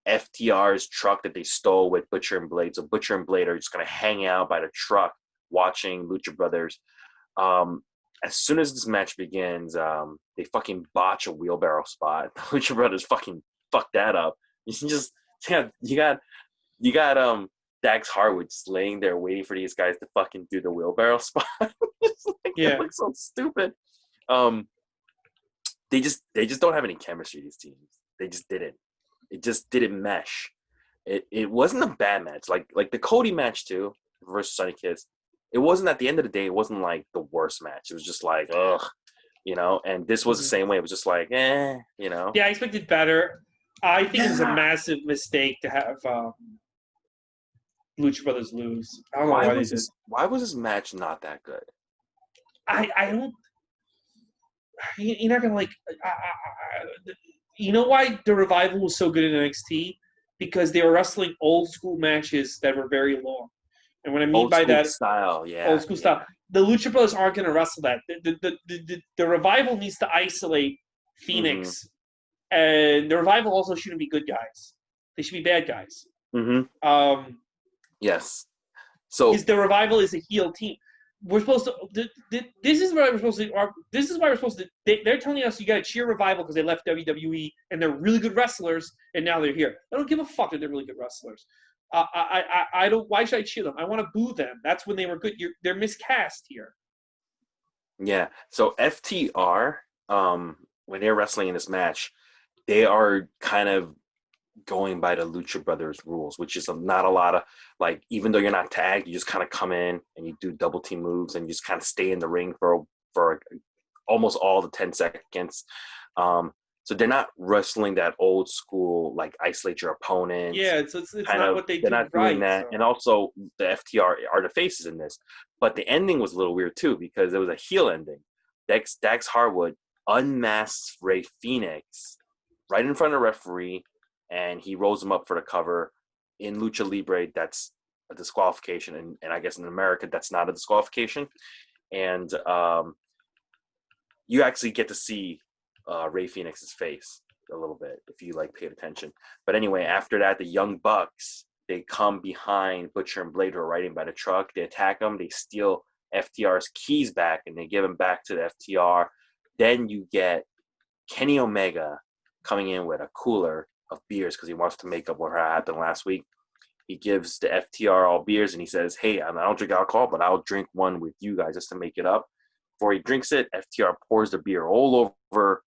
FTR's truck that they stole with Butcher and Blade. So Butcher and Blade are just going to hang out by the truck watching Lucha Brothers. As soon as this match begins, they fucking botch a wheelbarrow spot. Lucha Brothers fucking fuck that up. You got Dax Harwood just laying there waiting for these guys to fucking do the wheelbarrow spot. It looks so stupid. They just don't have any chemistry, these teams. They just didn't. It just didn't mesh. It wasn't a bad match. Like the Cody match too versus Sonny Kiss. It wasn't, at the end of the day, it wasn't like the worst match. It was just like, ugh, and this was the same way. It was just like, Yeah, I expected better. I think it was a massive mistake to have Lucha Brothers lose. I don't know why they did. Why was this match not that good? I don't. You're not gonna like. You know why the Revival was so good in NXT? Because they were wrestling old school matches that were very long. And what I mean by that, style, old school style. The Lucha Brothers aren't going to wrestle that. The Revival needs to isolate Phoenix, and the Revival also shouldn't be good guys. They should be bad guys. Mm-hmm. Yes. So the Revival is a heel team. We're supposed to. This is why we're supposed to. This is why we're supposed to. They're telling us you got to cheer Revival because they left WWE and they're really good wrestlers, and now they're here. I don't give a fuck that they're really good wrestlers. I don't. Why should I cheer them? I want to boo them. That's when they were good. They're miscast here. Yeah. So FTR, when they're wrestling in this match, they are kind of going by the Lucha Brothers rules, which is not a lot of, like, even though you're not tagged, you just kind of come in and you do double team moves and you just kind of stay in the ring for almost all the 10 seconds. So they're not wrestling that old school, like, isolate your opponent. Yeah, it's not what they do. They're not doing that. So. And also, the FTR are the faces in this. But the ending was a little weird, too, because it was a heel ending. Dax Harwood unmasks Rey Fenix right in front of the referee, and he rolls him up for the cover. In Lucha Libre, that's a disqualification. And I guess in America, that's not a disqualification. And you actually get to see Rey Fenix's face a little bit if you paid attention. But anyway, after that, the Young Bucks, they come behind Butcher and Blade, who are riding by the truck. They attack them. They steal FTR's keys back, and they give them back to the FTR. Then you get Kenny Omega coming in with a cooler of beers because he wants to make up what happened last week. He gives the FTR all beers, and he says, hey, I don't drink alcohol, but I'll drink one with you guys just to make it up. Before he drinks it, FTR pours the beer all over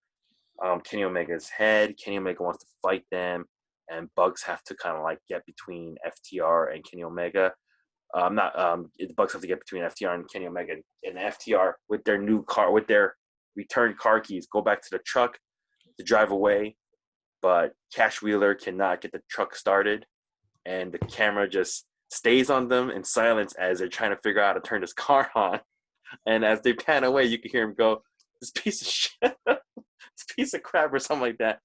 Kenny Omega's head. Kenny Omega wants to fight them, and Bugs have to kind of get between FTR and Kenny Omega. The Bugs have to get between FTR and Kenny Omega, and FTR with their new car, with their returned car keys, go back to the truck to drive away. But Cash Wheeler cannot get the truck started, and the camera just stays on them in silence as they're trying to figure out how to turn this car on. And as they pan away, you can hear him go, "This piece of shit, this piece of crap," or something like that.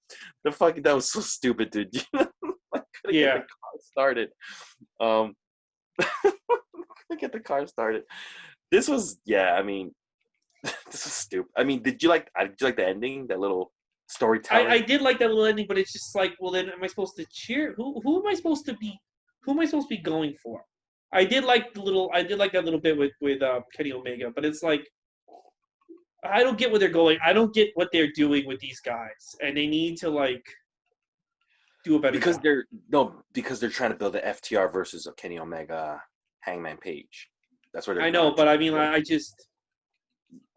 That was so stupid, dude. I couldn't get the car started. Couldn't get the car started. This was, this was stupid. I mean, did you like the ending? That little storytelling. I did like that little ending, but it's just well, then am I supposed to cheer? Who am I supposed to be? Who am I supposed to be going for? I did like that little bit with Kenny Omega, but it's I don't get where they're going. I don't get what they're doing with these guys, and they need to do a better job. Because they're trying to build the FTR versus a Kenny Omega Hangman Page. That's what they're. I know, but I mean, I just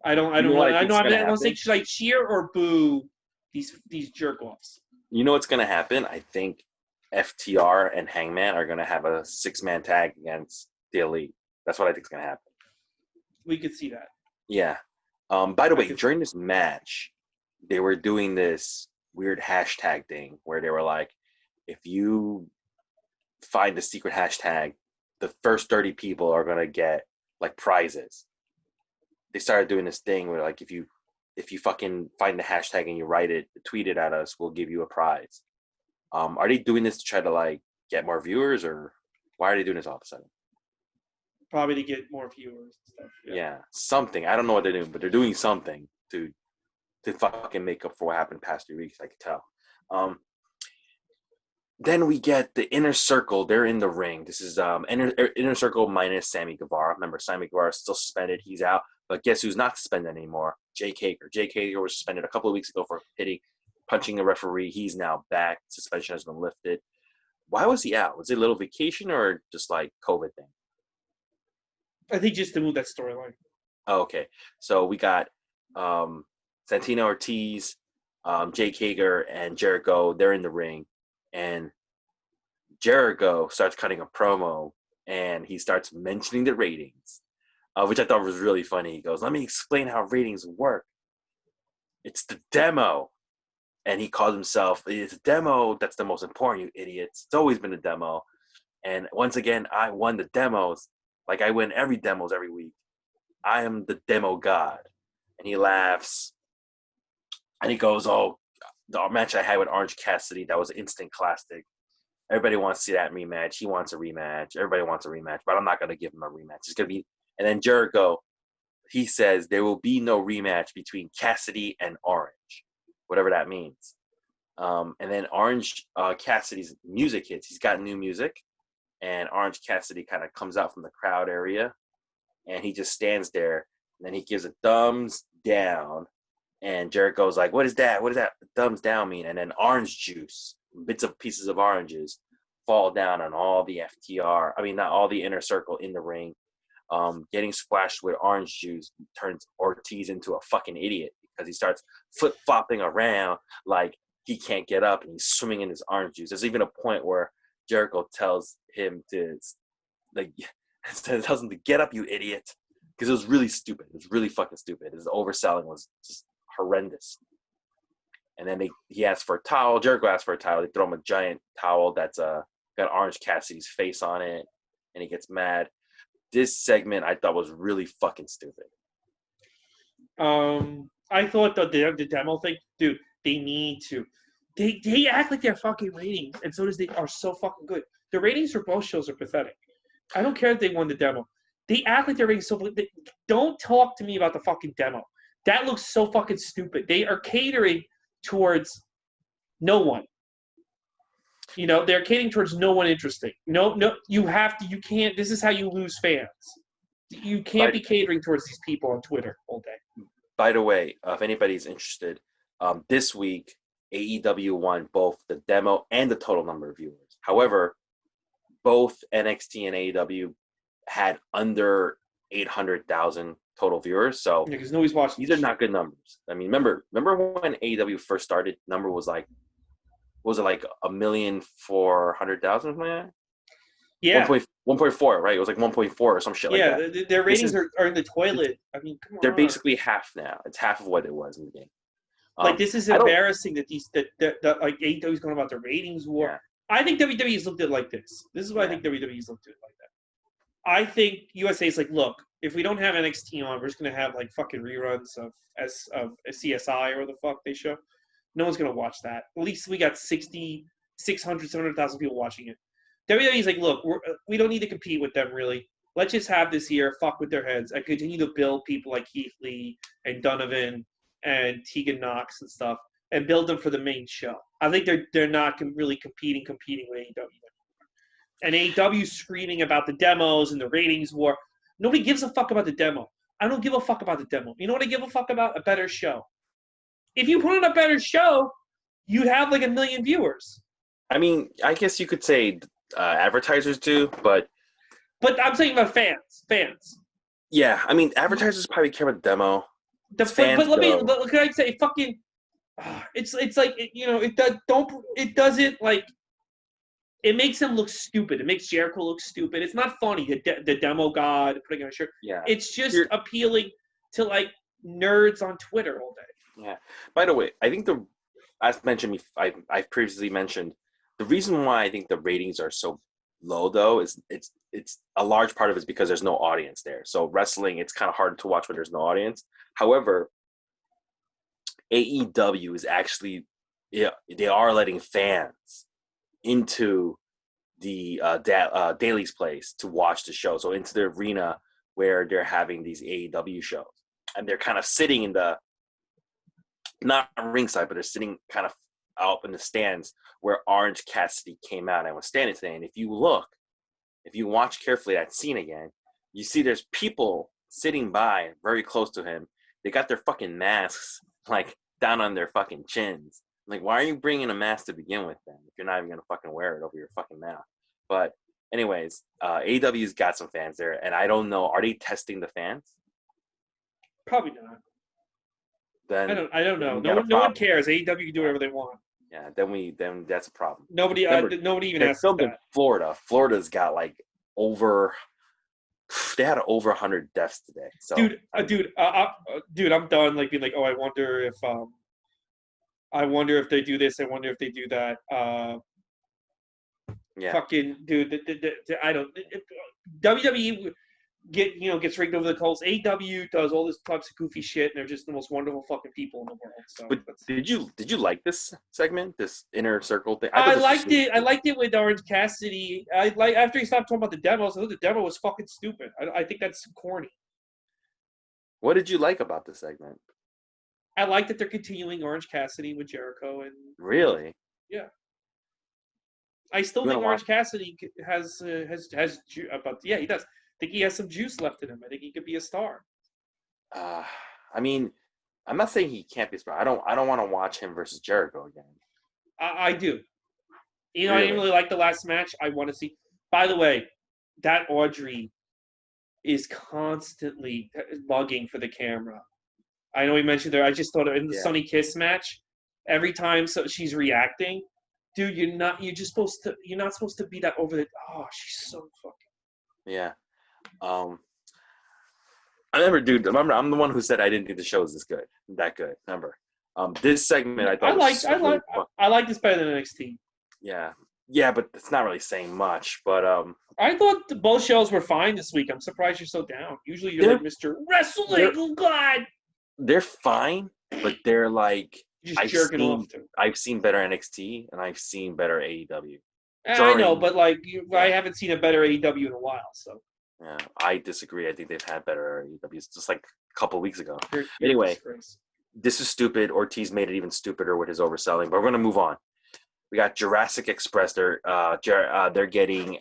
I don't You know what want. I I think know. is I gonna don't say happen? should I cheer or boo these jerk offs. You know what's gonna happen? I think FTR and Hangman are gonna have a 6-man tag against the Elite. That's what I think is gonna happen. We could see that. Yeah. By the I way, could. during this match, they were doing this weird hashtag thing where they were like, if you find the secret hashtag, the first 30 people are gonna get like prizes. They started doing this thing where like if you fucking find the hashtag and you tweet it at us, we'll give you a prize. Are they doing this to try to like get more viewers, or why are they doing this all of a sudden? Probably to get more viewers and stuff. Yeah, something. I don't know what they're doing, but they're doing something to fucking make up for what happened the past 3 weeks. I could tell. Then we get the Inner Circle. They're in the ring. This is Inner Circle minus Sammy Guevara. Remember, Sammy Guevara is still suspended. He's out. But guess who's not suspended anymore? Jake Hager. Jake Hager was suspended a couple of weeks ago for punching a referee. He's now back. Suspension has been lifted. Why was he out? Was it a little vacation or just like COVID thing? I think just to move that storyline. Oh, okay. So we got Santino Ortiz, Jake Hager, and Jericho. They're in the ring. And Jericho starts cutting a promo, and he starts mentioning the ratings, which I thought was really funny. He goes, "Let me explain how ratings work. It's the demo." And he calls himself, "It's a demo that's the most important, you idiots. It's always been a demo. And once again, I won the demos. Like I win every demos every week. I am the demo god." And he laughs. And he goes, "Oh, the match I had with Orange Cassidy, that was an instant classic. Everybody wants to see that rematch. He wants a rematch. Everybody wants a rematch, but I'm not going to give him a rematch. It's going to be..." And then Jericho, he says, "There will be no rematch between Cassidy and Orange," whatever that means. And then Orange Cassidy's music hits. He's got new music. And Orange Cassidy kind of comes out from the crowd area. And he just stands there. And then he gives a thumbs down. And Jericho's like, "What is that? What does that thumbs down mean?" And then orange juice, bits of pieces of oranges, fall down on all the FTR. I mean, not all the Inner Circle in the ring. Getting splashed with orange juice turns Ortiz into a fucking idiot because he starts flip-flopping around like he can't get up, and he's swimming in his orange juice. There's even a point where Jericho tells him to, like, tells him to get up, you idiot, because it was really stupid. It was really fucking stupid. His overselling was just horrendous. And then he asked for a towel. Jericho asked for a towel. They throw him a giant towel that's got Orange Cassidy's face on it, and he gets mad. This segment I thought was really fucking stupid. I thought the demo thing, dude. They need to. They act like they're fucking ratings, and so does they are so fucking good. The ratings for both shows are pathetic. I don't care if they won the demo. They act like they're ratings so. Don't talk to me about the fucking demo. That looks so fucking stupid. They are catering towards no one. You know, they're catering towards no one interesting. No, you have to. You can't. This is how you lose fans. You can't be catering towards these people on Twitter all day. By the way, if anybody's interested, this week AEW won both the demo and the total number of viewers. However, both NXT and AEW had under 800,000 total viewers. So because nobody's watching. These are not good numbers. I mean, remember when AEW first started, number was like, what was it, like 1,400,000? Yeah. 1.4, right? It was like 1.4 or some shit like that. Yeah, their ratings are in the toilet. I mean, come on. They're basically half now. It's half of what it was in the game. Like, this is embarrassing that like AEW's going about the ratings war. Yeah. I think WWE's looked at it like this. This is what I think WWE's looked at it like that. I think USA is like, look, if we don't have NXT on, we're just going to have like fucking reruns of CSI or the fuck they show. No one's going to watch that. At least we got 600, 700,000 people watching it. WWE's like, look, we don't need to compete with them, really. Let's just have this year, fuck with their heads, and continue to build people like Keith Lee and Donovan and Tegan Knox and stuff, and build them for the main show. I think they're not really competing with AEW. And AEW's screaming about the demos and the ratings war. Nobody gives a fuck about the demo. I don't give a fuck about the demo. You know what I give a fuck about? A better show. If you put on a better show, you'd have like 1 million viewers. I mean, I guess you could say advertisers do, but I'm saying about fans. Yeah, I mean, advertisers probably care about the demo. But Fans though. can I say fucking? It's like it doesn't like. It makes him look stupid. It makes Jericho look stupid. It's not funny. The demo god putting on a shirt. Yeah. It's just appealing to like nerds on Twitter all day. Yeah. By the way, I think as mentioned, I've previously mentioned the reason why I think the ratings are so low though is it's a large part of it is because there's no audience there. So wrestling, it's kind of hard to watch when there's no audience. However, AEW is actually, they are letting fans into the Daly's place to watch the show. So into the arena where they're having these AEW shows, and they're kind of sitting in the not ringside, but they're sitting kind of out in the stands where Orange Cassidy came out and was standing today. And if you watch carefully that scene again, you see there's people sitting by very close to him. They got their fucking masks like down on their fucking chins. Like, why are you bringing a mask to begin with then if you're not even gonna fucking wear it over your fucking mouth? But anyways, AEW's got some fans there, and I don't know, are they testing the fans? Probably not. Then I don't know. No one cares. AEW can do whatever they want. Yeah, then that's a problem. Nobody even asked that. In Florida. Florida's got like they had over 100 deaths today. So dude, I'm done. Like being like, oh, I wonder if they do this. I wonder if they do that. Yeah. Fucking dude, I don't. WWE gets rigged over the coals. AEW does all this types of goofy shit, and they're just the most wonderful fucking people in the world. So, but did you like this segment, this inner circle thing? I liked it. I liked it with Orange Cassidy. After he stopped talking about the demos. I thought the demo was fucking stupid. I think that's corny. What did you like about this segment? I like that they're continuing Orange Cassidy with Jericho and. Really? Yeah. I still think Orange Cassidy has about he does. I think he has some juice left in him. I think he could be a star. I mean, I'm not saying he can't be a star. I don't want to watch him versus Jericho again. I do. Really? I didn't really like the last match. I want to see. By the way, that Audrey is constantly bugging for the camera. I know we mentioned there. I just thought in the Sunny Kiss match, every time she's reacting, dude, you're not supposed to be that over the. Oh, she's so fucking. Yeah. I remember I'm the one who said I didn't think the show was that good. Remember, this segment I thought I like this better than NXT. Yeah, but it's not really saying much. But I thought both shows were fine this week. I'm surprised you're so down. Usually you're like Mr. Wrestling. Oh God. They're fine, but they're like I've seen better NXT and I've seen better AEW. I know, but I haven't seen a better AEW in a while, so. Yeah, I disagree. I think they've had better AEWs just like a couple of weeks ago. Anyway, this is stupid. Ortiz made it even stupider with his overselling, but we're going to move on. We got Jurassic Express. They're getting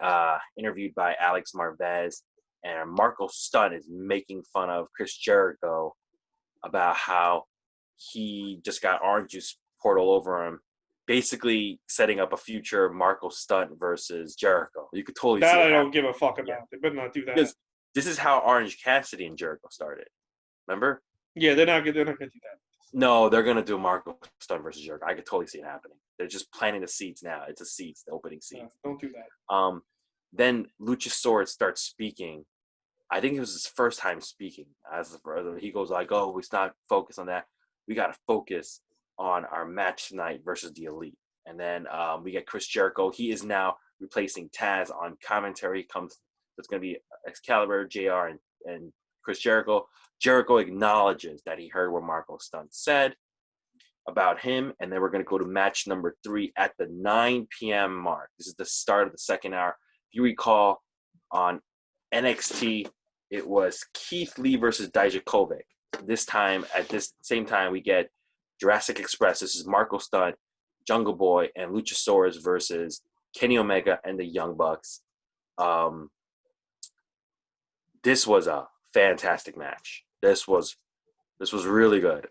interviewed by Alex Marvez, and Marco Stunt is making fun of Chris Jericho about how he just got orange juice poured all over him, basically setting up a future Marco Stunt versus Jericho. You could totally see that. I don't give a fuck about. Yeah. They better not do that. Because this is how Orange Cassidy and Jericho started. Remember? Yeah, they're not gonna do that. No, they're gonna do Marco Stunt versus Jericho. I could totally see it happening. They're just planting the seeds now. It's the opening seeds. No, don't do that. Then Luchasaurus starts speaking. I think it was his first time speaking. He goes like, "Oh, we not focus on that. We got to focus on our match tonight versus the Elite." And then we get Chris Jericho. He is now replacing Taz on commentary. It's going to be Excalibur, JR, and Chris Jericho. Jericho acknowledges that he heard what Marco Stunt said about him. And then we're going to go to match number 3 at the 9 p.m. mark. This is the start of the second hour. If you recall, on NXT, it was Keith Lee versus Dijakovic. This time, at this same time, we get Jurassic Express. This is Marco Stunt, Jungle Boy, and Luchasaurus versus Kenny Omega and the Young Bucks. This was a fantastic match. This was really good.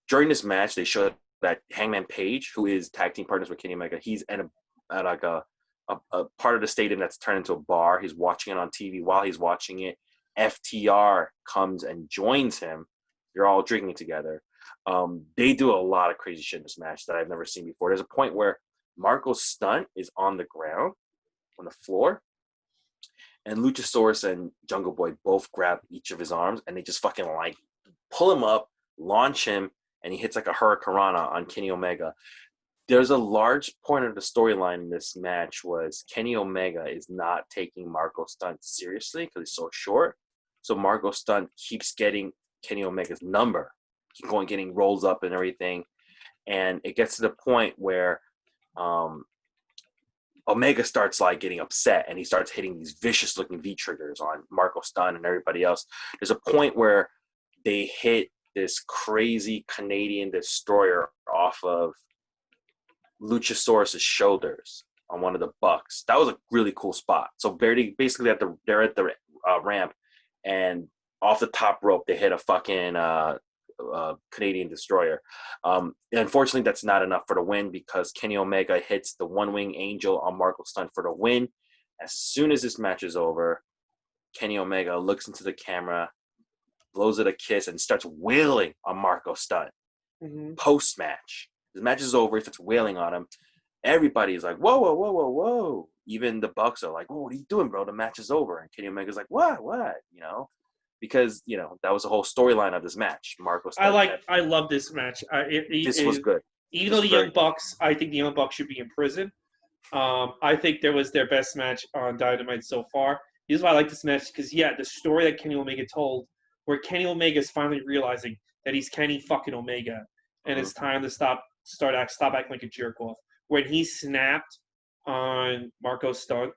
During this match, they showed that Hangman Page, who is tag team partners with Kenny Omega, he's at a part of the stadium that's turned into a bar. He's watching it on TV. While he's watching it, FTR comes and joins him. They're all drinking together. They do a lot of crazy shit in this match that I've never seen before. There's a point where Marco Stunt is on the ground, on the floor, and Luchasaurus and Jungle Boy both grab each of his arms, and they just fucking like pull him up, launch him, and he hits like a hurricanrana on Kenny Omega. There's a large point of the storyline in this match was Kenny Omega is not taking Marco Stunt seriously because he's so short. So Marco Stunt keeps getting Kenny Omega's number, getting rolls up and everything. And it gets to the point where Omega starts like getting upset and he starts hitting these vicious looking V triggers on Marco Stunt and everybody else. There's a point where they hit this crazy Canadian destroyer off of Luchasaurus's shoulders on one of the Bucks. That was a really cool spot. So basically they're at the ramp, and off the top rope they hit a fucking Canadian destroyer. Unfortunately, that's not enough for the win because Kenny Omega hits the One Wing Angel on Marco Stunt for the win. As soon as this match is over, Kenny Omega looks into the camera, blows it a kiss, and starts wailing on Marco Stunt. Post-match. The match is over. He starts wailing on him. Everybody's like, whoa, whoa, whoa, whoa, whoa. Even the Bucks are like, whoa, what are you doing, bro? The match is over. And Kenny Omega's like, what? You know? Because, you know, that was the whole storyline of this match. I love this match. This was good. Even though the Young Bucks, I think the Young Bucks should be in prison. I think there was their best match on Dynamite so far. This is why I like this match because, the story that Kenny Omega told, where Kenny Omega is finally realizing that he's Kenny fucking Omega, and it's time to stop acting like a jerk off. When he snapped on Marco Stunt,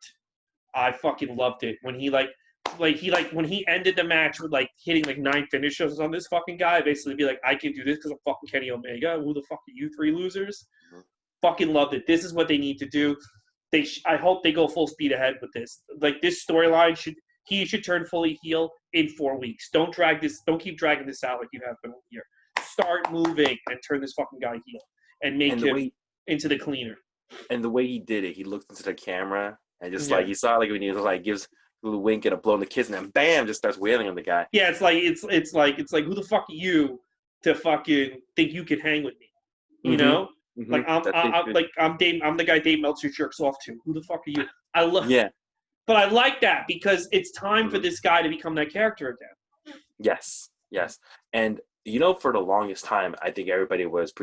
I fucking loved it. When he when he ended the match with like hitting like 9 finishers on this fucking guy, basically be like, I can do this because I'm fucking Kenny Omega. Who the fuck are you 3 losers? Fucking loved it. This is what they need to do. I hope they go full speed ahead with this. Like this storyline he should turn fully heel in 4 weeks. Don't keep dragging this out like you have been all year. Start moving and turn this fucking guy heel and make him into the cleaner. And the way he did it, he looked into the camera and just like you saw like when he was like gives a little wink and a blow in the kiss and then bam, just starts wailing on the guy. Yeah, it's like who the fuck are you to fucking think you can hang with me? You know? Like I'm the guy Dave Meltzer jerks off to. Who the fuck are you? But I like that because it's time for this guy to become that character again. Yes. And you know, for the longest time, I think everybody was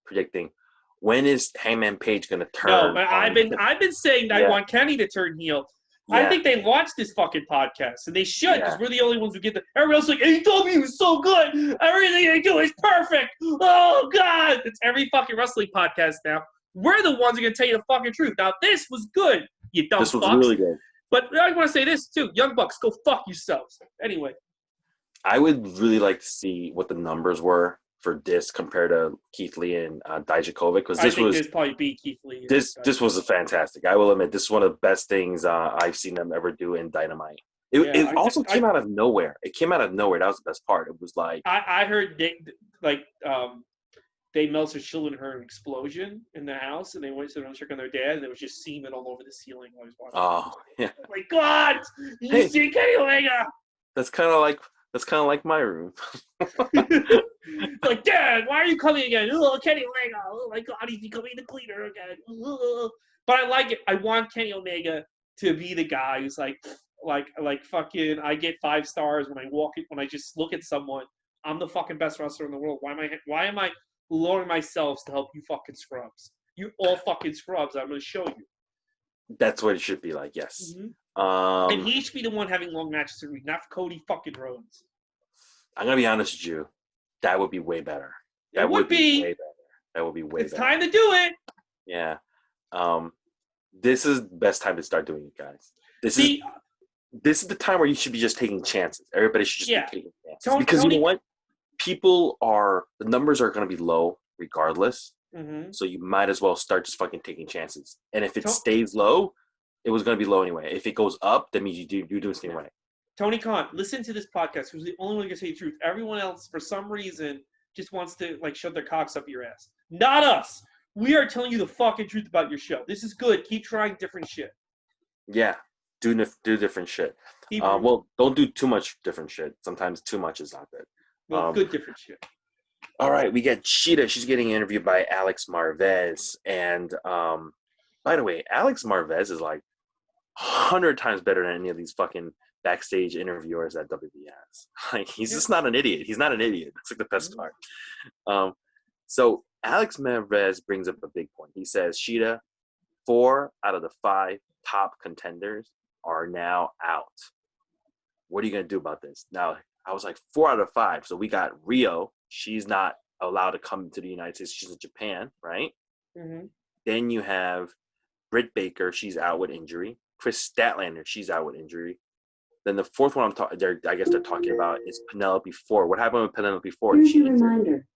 predicting when is Hangman Page going to turn. No, but I've been saying that I want Kenny to turn heel. Yeah. I think they watch this fucking podcast, and they should because we're the only ones who get the. Everybody else is like AEW is so good. Everything they do is perfect. Oh God, it's every fucking wrestling podcast now. We're the ones who are going to tell you the fucking truth. Now this was good. You dumb fucks. This was really good. But I want to say this too. Young Bucks, go fuck yourselves. Anyway. I would really like to see what the numbers were for this compared to Keith Lee and Dijakovic because this probably beat Keith Lee. This was fantastic. I will admit this is one of the best things I've seen them ever do in Dynamite. It also came out of nowhere. It came out of nowhere. That was the best part. It was like I heard Dave Meltzer's children heard an explosion in the house, and they went to check on their dad, and there was just semen all over the ceiling while he was watching. Oh yeah! Oh my God! You see Kenny Omega? That's kind of like my room. Like, Dad, why are you coming again? Oh, Kenny Omega. Oh my God, he's becoming the cleaner again. But I like it. I want Kenny Omega to be the guy who's like fucking. I get 5 stars when I just look at someone. I'm the fucking best wrestler in the world. Why am I lowering myself to help you fucking scrubs? You all fucking scrubs. I'm going to show you. That's what it should be like. Yes. And he should be the one having long matches every week, not Cody fucking Rhodes. I'm gonna be honest with you. That would be way better. That would be way better. That would be way better. It's time to do it. Yeah. This is the best time to start doing it, guys. This is the time where you should be just taking chances. Everybody should just be taking chances. Because you know what? The numbers are gonna be low regardless. So you might as well start just fucking taking chances. And if it stays low, it was going to be low anyway. If it goes up, that means you're doing something right. Tony Khan, listen to this podcast. Who's the only one who can say the truth? Everyone else, for some reason, just wants to shove their cocks up your ass. Not us. We are telling you the fucking truth about your show. This is good. Keep trying different shit. Yeah. Do different shit. Hebrew. Well, don't do too much different shit. Sometimes too much is not good. Well, good different shit. All right, we get Sheeta. She's getting interviewed by Alex Marvez. And by the way, Alex Marvez is like 100 times better than any of these fucking backstage interviewers that WB has. Like, he's just not an idiot. He's not an idiot. That's like the best part. So Alex Marvez brings up a big point. He says, Sheeta, 4 out of the 5 top contenders are now out. What are you going to do about this? Now, I was like, 4 out of 5. So we got Rio. She's not allowed to come to the United States. She's in Japan, right? Mm-hmm. Then you have Britt Baker. She's out with injury. Chris Statlander. She's out with injury. Then the fourth one I guess they're talking about is Penelope Ford. What happened with Penelope Ford? Here's your reminder.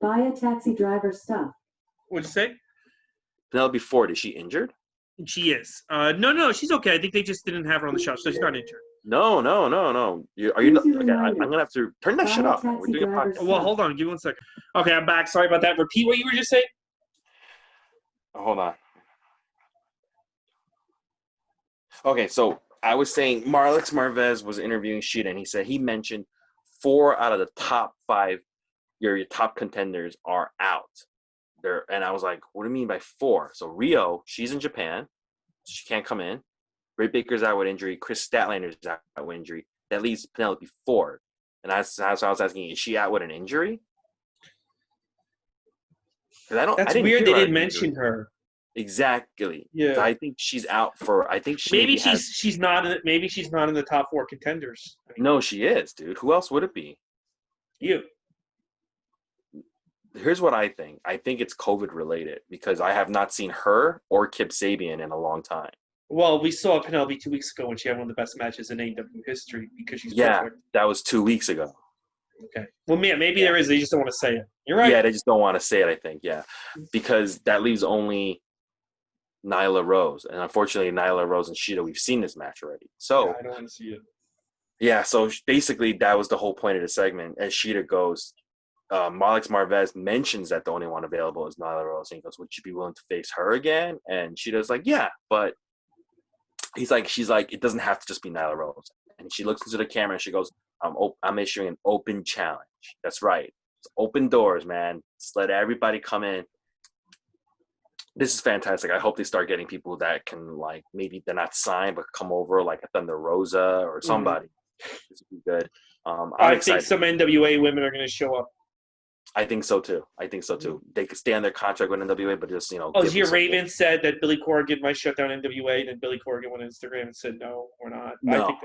Buy a taxi driver stuff. What'd you say? Penelope Ford, is she injured? She is. No, she's okay. I think they just didn't have her on the show, so she's not injured. No. Are you not? Okay, I'm gonna have to turn that shit off. We're doing a podcast. Well, hold on. Give me 1 second. Okay, I'm back. Sorry about that. Repeat what you were just saying. Hold on. Okay, so I was saying Alex Marvez was interviewing Sheeta, and he said he mentioned 4 out of the top 5, your top contenders are out. And I was like, what do you mean by 4? So Rio, she's in Japan, so she can't come in. Britt Baker's out with injury. Chris Statlander's out with injury. That leaves Penelope Ford. And that's I was asking, is she out with an injury? That's weird. They didn't mention her. Exactly. Yeah. I think she's out for. I think she maybe she's not. Maybe she's not in the top 4 contenders. No, she is, dude. Who else would it be? You. Here's what I think. I think it's COVID related because I have not seen her or Kip Sabian in a long time. Well, we saw Penelope 2 weeks ago when she had one of the best matches in AEW history because she's perfect. That was 2 weeks ago. Okay. Well, maybe there is. They just don't want to say it. You're right. Yeah, they just don't want to say it, I think. Yeah. Because that leaves only Nyla Rose. And unfortunately, Nyla Rose and Sheeta, we've seen this match already. So yeah, I don't want to see it. Yeah, so basically that was the whole point of the segment. As Sheeta goes, Alex Marvez mentions that the only one available is Nyla Rose. And he goes, would you be willing to face her again? And Sheeta's like, yeah, but she's like, it doesn't have to just be Nyla Rose. And she looks into the camera and she goes, I'm issuing an open challenge. That's right. It's open doors, man. Just let everybody come in. This is fantastic. I hope they start getting people that can, like, maybe they're not signed, but come over, like a Thunder Rosa or somebody. Mm-hmm. This would be good. I think some NWA women are going to show up. I think so too. They could stay on their contract with NWA, but just, Gia Raven said that Billy Corgan might shut down NWA, and then Billy Corgan went on Instagram and said, no, we're not. No,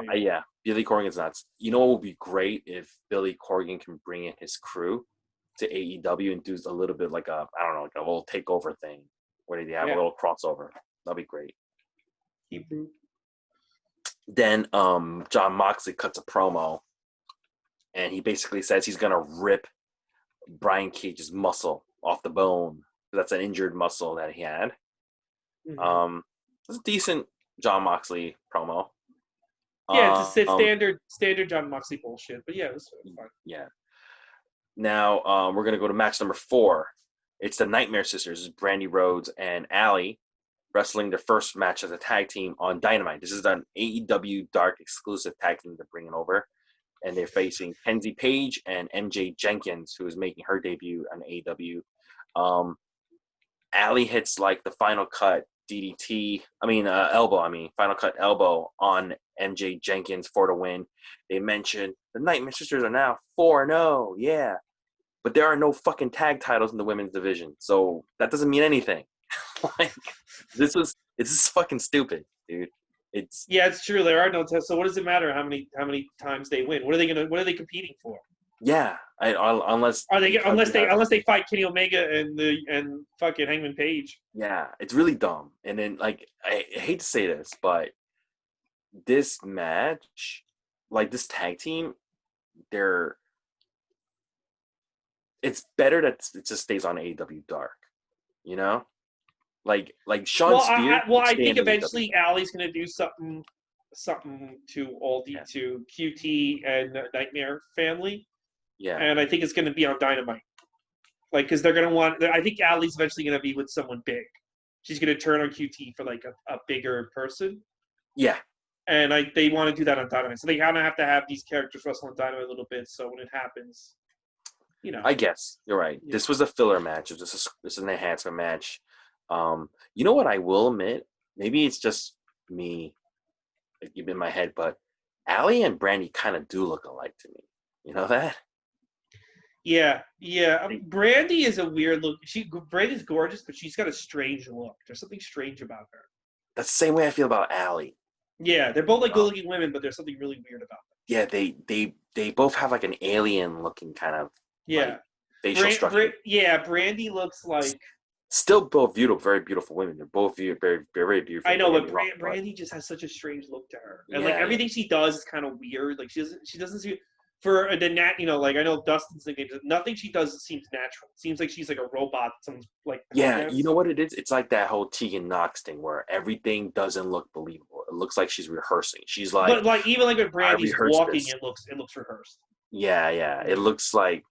Billy Corgan's not. You know what would be great if Billy Corgan can bring in his crew to AEW and do a little bit like a little takeover thing where they have a little crossover. That'd be great. Hebrew. Then John Moxley cuts a promo, and he basically says he's gonna rip Brian Cage's muscle off the bone. That's an injured muscle that he had. Mm-hmm. It's a decent John Moxley promo. Yeah, it's standard John Moxley bullshit. But yeah, it was fun. Yeah. Now we're gonna go to match number 4. It's the Nightmare Sisters, Brandy Rhodes and Allie, wrestling their first match as a tag team on Dynamite. This is an AEW Dark exclusive tag team they're bringing over. And they're facing Kenzie Page and MJ Jenkins, who is making her debut on AEW. Allie hits like the final cut final cut elbow on MJ Jenkins for the win. They mentioned the Nightmare Sisters are now 4-0, yeah. But there are no fucking tag titles in the women's division, so that doesn't mean anything. Like, it's fucking stupid, dude. It's true. There are no tests. So what does it matter how many times they win? What are they competing for? Yeah, unless they fight Kenny Omega and fucking Hangman Page. Yeah, it's really dumb. And then, like, I hate to say this, but this match, like this tag team, it's better that it just stays on AEW Dark, Like Sean Spears. I think eventually Allie's going to do something to to QT and Nightmare Family. Yeah. And I think it's going to be on Dynamite. Like, because they're going to want. I think Allie's eventually going to be with someone big. She's going to turn on QT for like a bigger person. Yeah. And they want to do that on Dynamite. So they kind of have to have these characters wrestle on Dynamite a little bit. So when it happens, I guess you're right. Yeah. This was a filler match. This is an enhancement match. You know what? I will admit, maybe it's just me, like, in my head, but Allie and Brandy kind of do look alike to me. You know that? Yeah. Brandy is a weird look. Brandy's gorgeous, but she's got a strange look. There's something strange about her. That's the same way I feel about Allie. Yeah, they're both like good-looking women, but there's something really weird about them. Yeah, they both have like an alien-looking kind of like, facial structure. Brandy looks like still both beautiful, very beautiful women. They're both very, very beautiful. I know, but Brandy just has such a strange look to her, and like everything she does is kind of weird. Like she doesn't seem for the like I know Dustin's thinking nothing she does seems natural. It seems like she's like a robot. Someone's like you know what it is? It's like that whole Tegan Knox thing where everything doesn't look believable. It looks like she's rehearsing. She's like, but like even like when Brandy's walking, it looks rehearsed. Yeah, it looks like,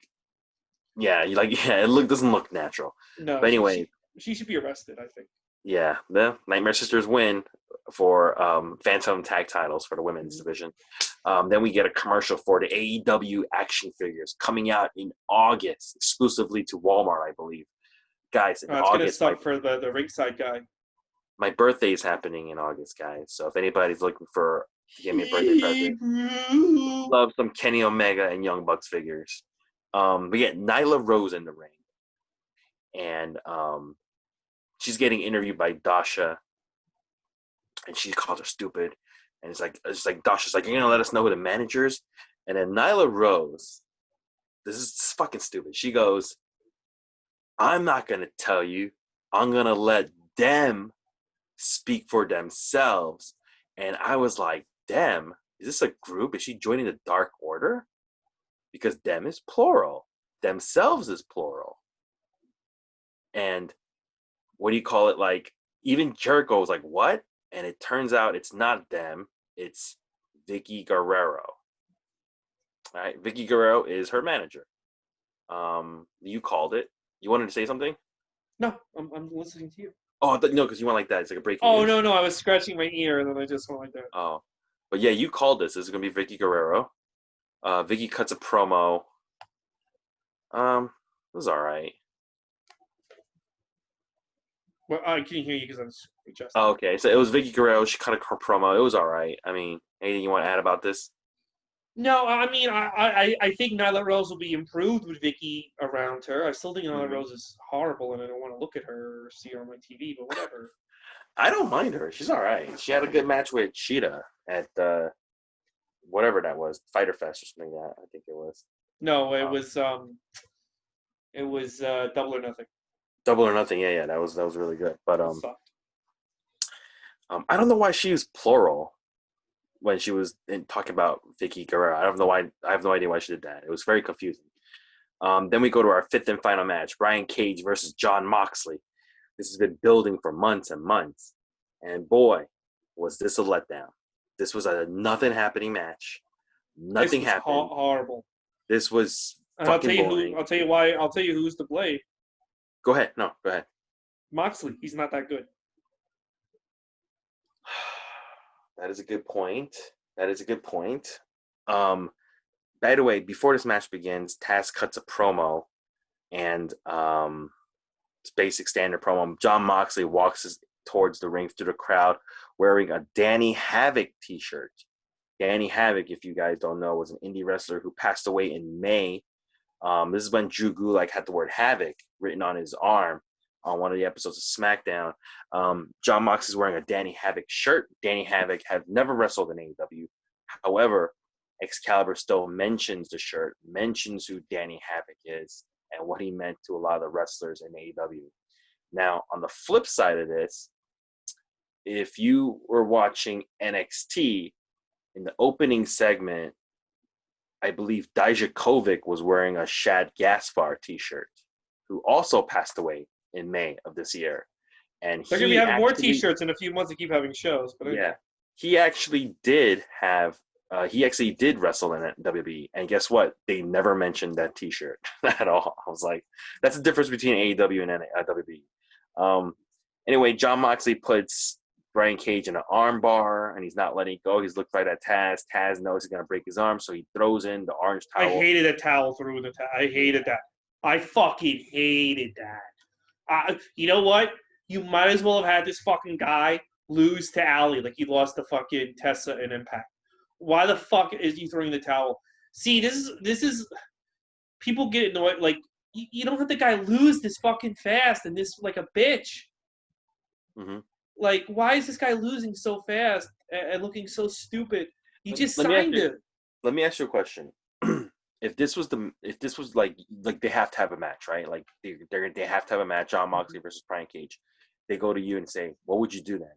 it doesn't look natural. No, but anyway, she should be arrested, I think. Yeah, the Nightmare Sisters win for Phantom Tag Titles for the women's division. Then we get a commercial for the AEW action figures coming out in August, exclusively to Walmart, I believe. Guys, in it's August, gonna suck for the ringside guy. My birthday is happening in August, guys. So if anybody's looking to give me a birthday present, love some Kenny Omega and Young Bucks figures. We get Nyla Rose in the ring, and she's getting interviewed by Dasha, and she calls her stupid. And it's like Dasha's like, you're gonna let us know who the manager is? And then Nyla Rose, this is fucking stupid. She goes, I'm not gonna tell you. I'm gonna let them speak for themselves. And I was like, them? Is this a group? Is she joining the Dark Order? Because them is plural. Themselves is plural. And what do you call it? Like, even Jericho was like, what? And it turns out it's not them. It's Vicky Guerrero. All right, Vicky Guerrero is her manager. You called it. You wanted to say something? No, I'm listening to you. Oh, no, because you went like that. It's like a breaking news. No, I was scratching my ear, and then I just went like that. Oh. But yeah, you called this. This is going to be Vicky Guerrero. Vicky cuts a promo. It was all right. Well, I can't hear you because I was adjusting. Oh, okay, so it was Vicky Guerrero. She cut a promo. It was all right. I mean, anything you want to add about this? No, I mean, I think Nyla Rose will be improved with Vicky around her. I still think Nyla Rose is horrible, and I don't want to look at her or see her on my TV, but whatever. I don't mind her. She's all right. She had a good match with Cheetah at whatever that was, Fighter Fest or something like that. I think it was. No, it was Double or Nothing. Double or Nothing, yeah, that was really good. But I don't know why she used plural when she was talking about Vicky Guerrero. I have no idea why she did that. It was very confusing. Then we go to our fifth and final match: Brian Cage versus Jon Moxley. This has been building for months and months, and boy, was this a letdown. This was a nothing happening match. Nothing happened. Horrible. This was fucking boring. I'll tell you why. I'll tell you who's to blame. Go ahead. No, go ahead. Moxley. He's not that good. That is a good point. By the way, before this match begins, Taz cuts a promo, and it's basic standard promo. Jon Moxley walks towards the ring through the crowd wearing a Danny Havoc t-shirt. Danny Havoc, if you guys don't know, was an indie wrestler who passed away in May. This is when Drew Gulak had the word Havoc written on his arm on one of the episodes of SmackDown. Jon Moxley is wearing a Danny Havoc shirt. Danny Havoc had never wrestled in AEW. However, Excalibur still mentions the shirt, mentions who Danny Havoc is, and what he meant to a lot of the wrestlers in AEW. Now, on the flip side of this, if you were watching NXT, in the opening segment, I believe Dijakovic was wearing a Shad Gaspar t-shirt, who also passed away in May of this year. And they're going to be having more t-shirts in a few months to keep having shows. But yeah, he actually did wrestle in WWE. And guess what? They never mentioned that t-shirt at all. I was like, that's the difference between AEW and WWE. Anyway, Jon Moxley puts Brian Cage in an arm bar, and he's not letting it go. He's looking right at Taz. Taz knows he's going to break his arm, so he throws in the orange towel. I hated a towel through the towel. I hated that. I fucking hated that. You know what? You might as well have had this fucking guy lose to Allie like he lost to fucking Tessa in Impact. Why the fuck is he throwing the towel? See, this is people get annoyed. Like, you don't have the guy lose this fucking fast and this like a bitch. Mm-hmm. Like, why is this guy losing so fast and looking so stupid? He just signed him. Let me ask you a question. If this was like they have to have a match, right? Like they have to have a match, Jon Moxley versus Brian Cage. They go to you and say, "What would you do then?"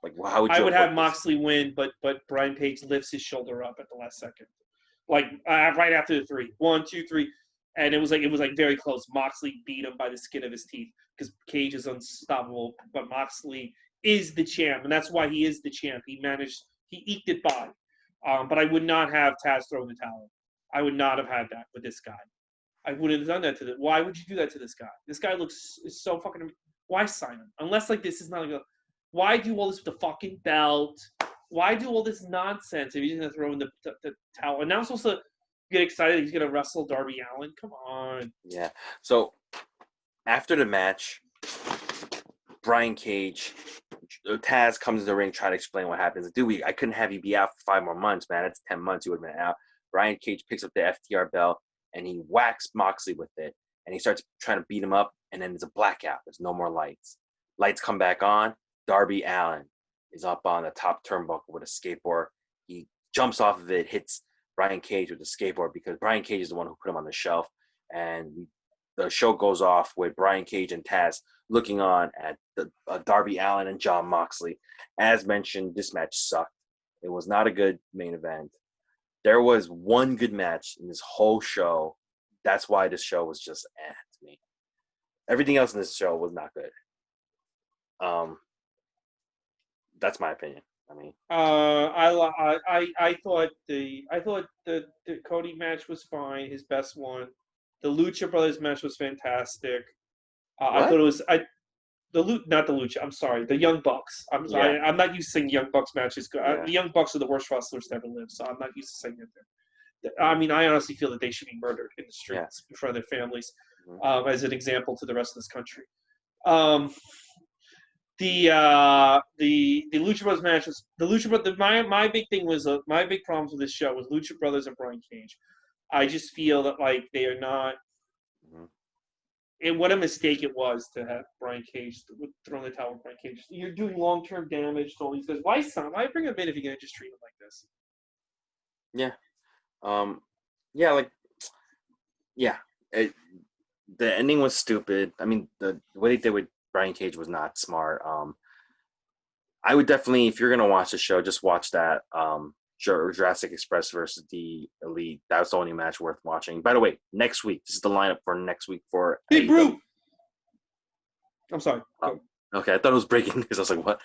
Like, how would you? I would have Moxley win, but Brian Page lifts his shoulder up at the last second, like right after the 3, 1, 2, 3, and it was like very close. Moxley beat him by the skin of his teeth because Cage is unstoppable, but Moxley is the champ, and that's why he is the champ. He eked it by. But I would not have Taz throw the towel. I would not have had that with this guy. I wouldn't have done that to why would you do that to this guy? This guy is so fucking. Why sign him? Unless like this is not like a. Why do all this with the fucking belt? Why do all this nonsense if he's gonna throw in the towel? And now I'm supposed to get excited he's gonna wrestle Darby Allin? Come on. Yeah. So after the match, Brian Cage, Taz comes to the ring trying to explain what happens. Like, dude, I couldn't have you be out for 5 more months, man. It's 10 months you would have been out. Brian Cage picks up the FTR belt and he whacks Moxley with it. And he starts trying to beat him up. And then there's a blackout. There's no more lights. Lights come back on. Darby Allin is up on the top turnbuckle with a skateboard. He jumps off of it, hits Brian Cage with a skateboard because Brian Cage is the one who put him on the shelf. And the show goes off with Brian Cage and Taz looking on at the Darby Allin and Jon Moxley. As mentioned, this match sucked. It was not a good main event. There was one good match in this whole show. That's why this show was just to me. Everything else in this show was not good. That's my opinion. I mean, I thought the Cody match was fine, his best one. The Lucha Brothers match was fantastic. I thought it was not the Lucha. I'm sorry, the Young Bucks. I'm sorry, I'm not used to saying Young Bucks matches. The Young Bucks are the worst wrestlers to ever live, so I'm not used to saying it. I mean, I honestly feel that they should be murdered in the streets in front of their families, as an example to the rest of this country. The Lucha Brothers match was the Lucha Brothers. My big thing was my big problems with this show was Lucha Brothers and Brian Cage. I just feel that like they are not. And what a mistake it was to have Brian Cage throw the towel with Brian Cage. You're doing long-term damage to all these guys. Why bring him in if you're gonna just treat him like this? The ending was stupid. I mean, what they did with Brian Cage was not smart. I would definitely, if you're gonna watch the show, just watch that Jurassic Express versus the Elite. That was the only match worth watching. By the way, next week, this is the lineup for next week for Big Brute. I'm sorry. Okay, I thought it was breaking news. I was like, what?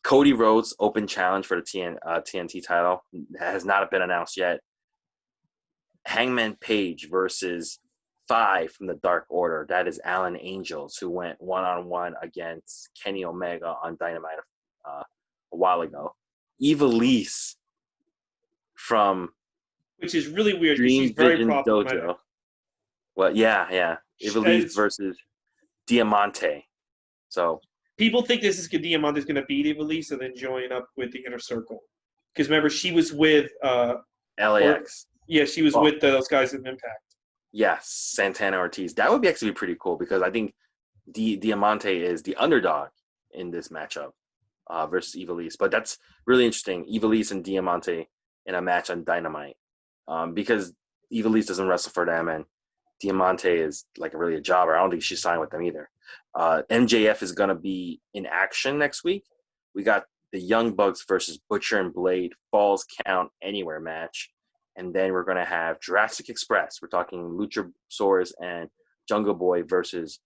Cody Rhodes open challenge for the TNT title has not been announced yet. Hangman Page versus 5 from the Dark Order. That is Alan Angels, who went one-on-one against Kenny Omega on Dynamite a while ago. Ivelisse from which is really weird. Dream She's very Vision problematic. Dojo. Well, yeah. Ivelisse versus Diamante. So people think Diamante's going to beat Ivelisse and then join up with the Inner Circle. Because remember, she was with LAX. She was with those guys in Impact. Yes, Santana Ortiz. That would be actually pretty cool because I think Diamante is the underdog in this matchup versus Ivelisse. But that's really interesting. Ivelisse and Diamante in a match on Dynamite because Ivelisse doesn't wrestle for them and Diamante is like really a jobber. I don't think she's signed with them either. MJF is going to be in action next week. We got the Young Bucks versus Butcher and Blade Falls Count Anywhere match. And then we're going to have Jurassic Express. We're talking Luchasaurus and Jungle Boy versus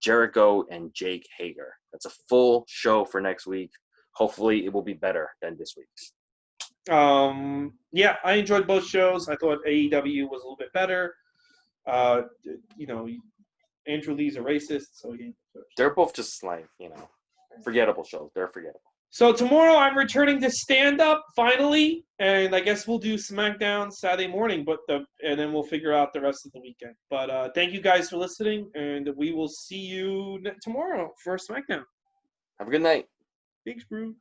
Jericho and Jake Hager. That's a full show for next week. Hopefully it will be better than this week's. I enjoyed both shows. I thought AEW was a little bit better. Andrew Lee's a racist, so they're both just like, forgettable shows. They're forgettable. So tomorrow I'm returning to stand up finally, and I guess we'll do SmackDown Saturday morning, and then we'll figure out the rest of the weekend. But thank you guys for listening, and we will see you tomorrow for SmackDown. Have a good night. Thanks, bro.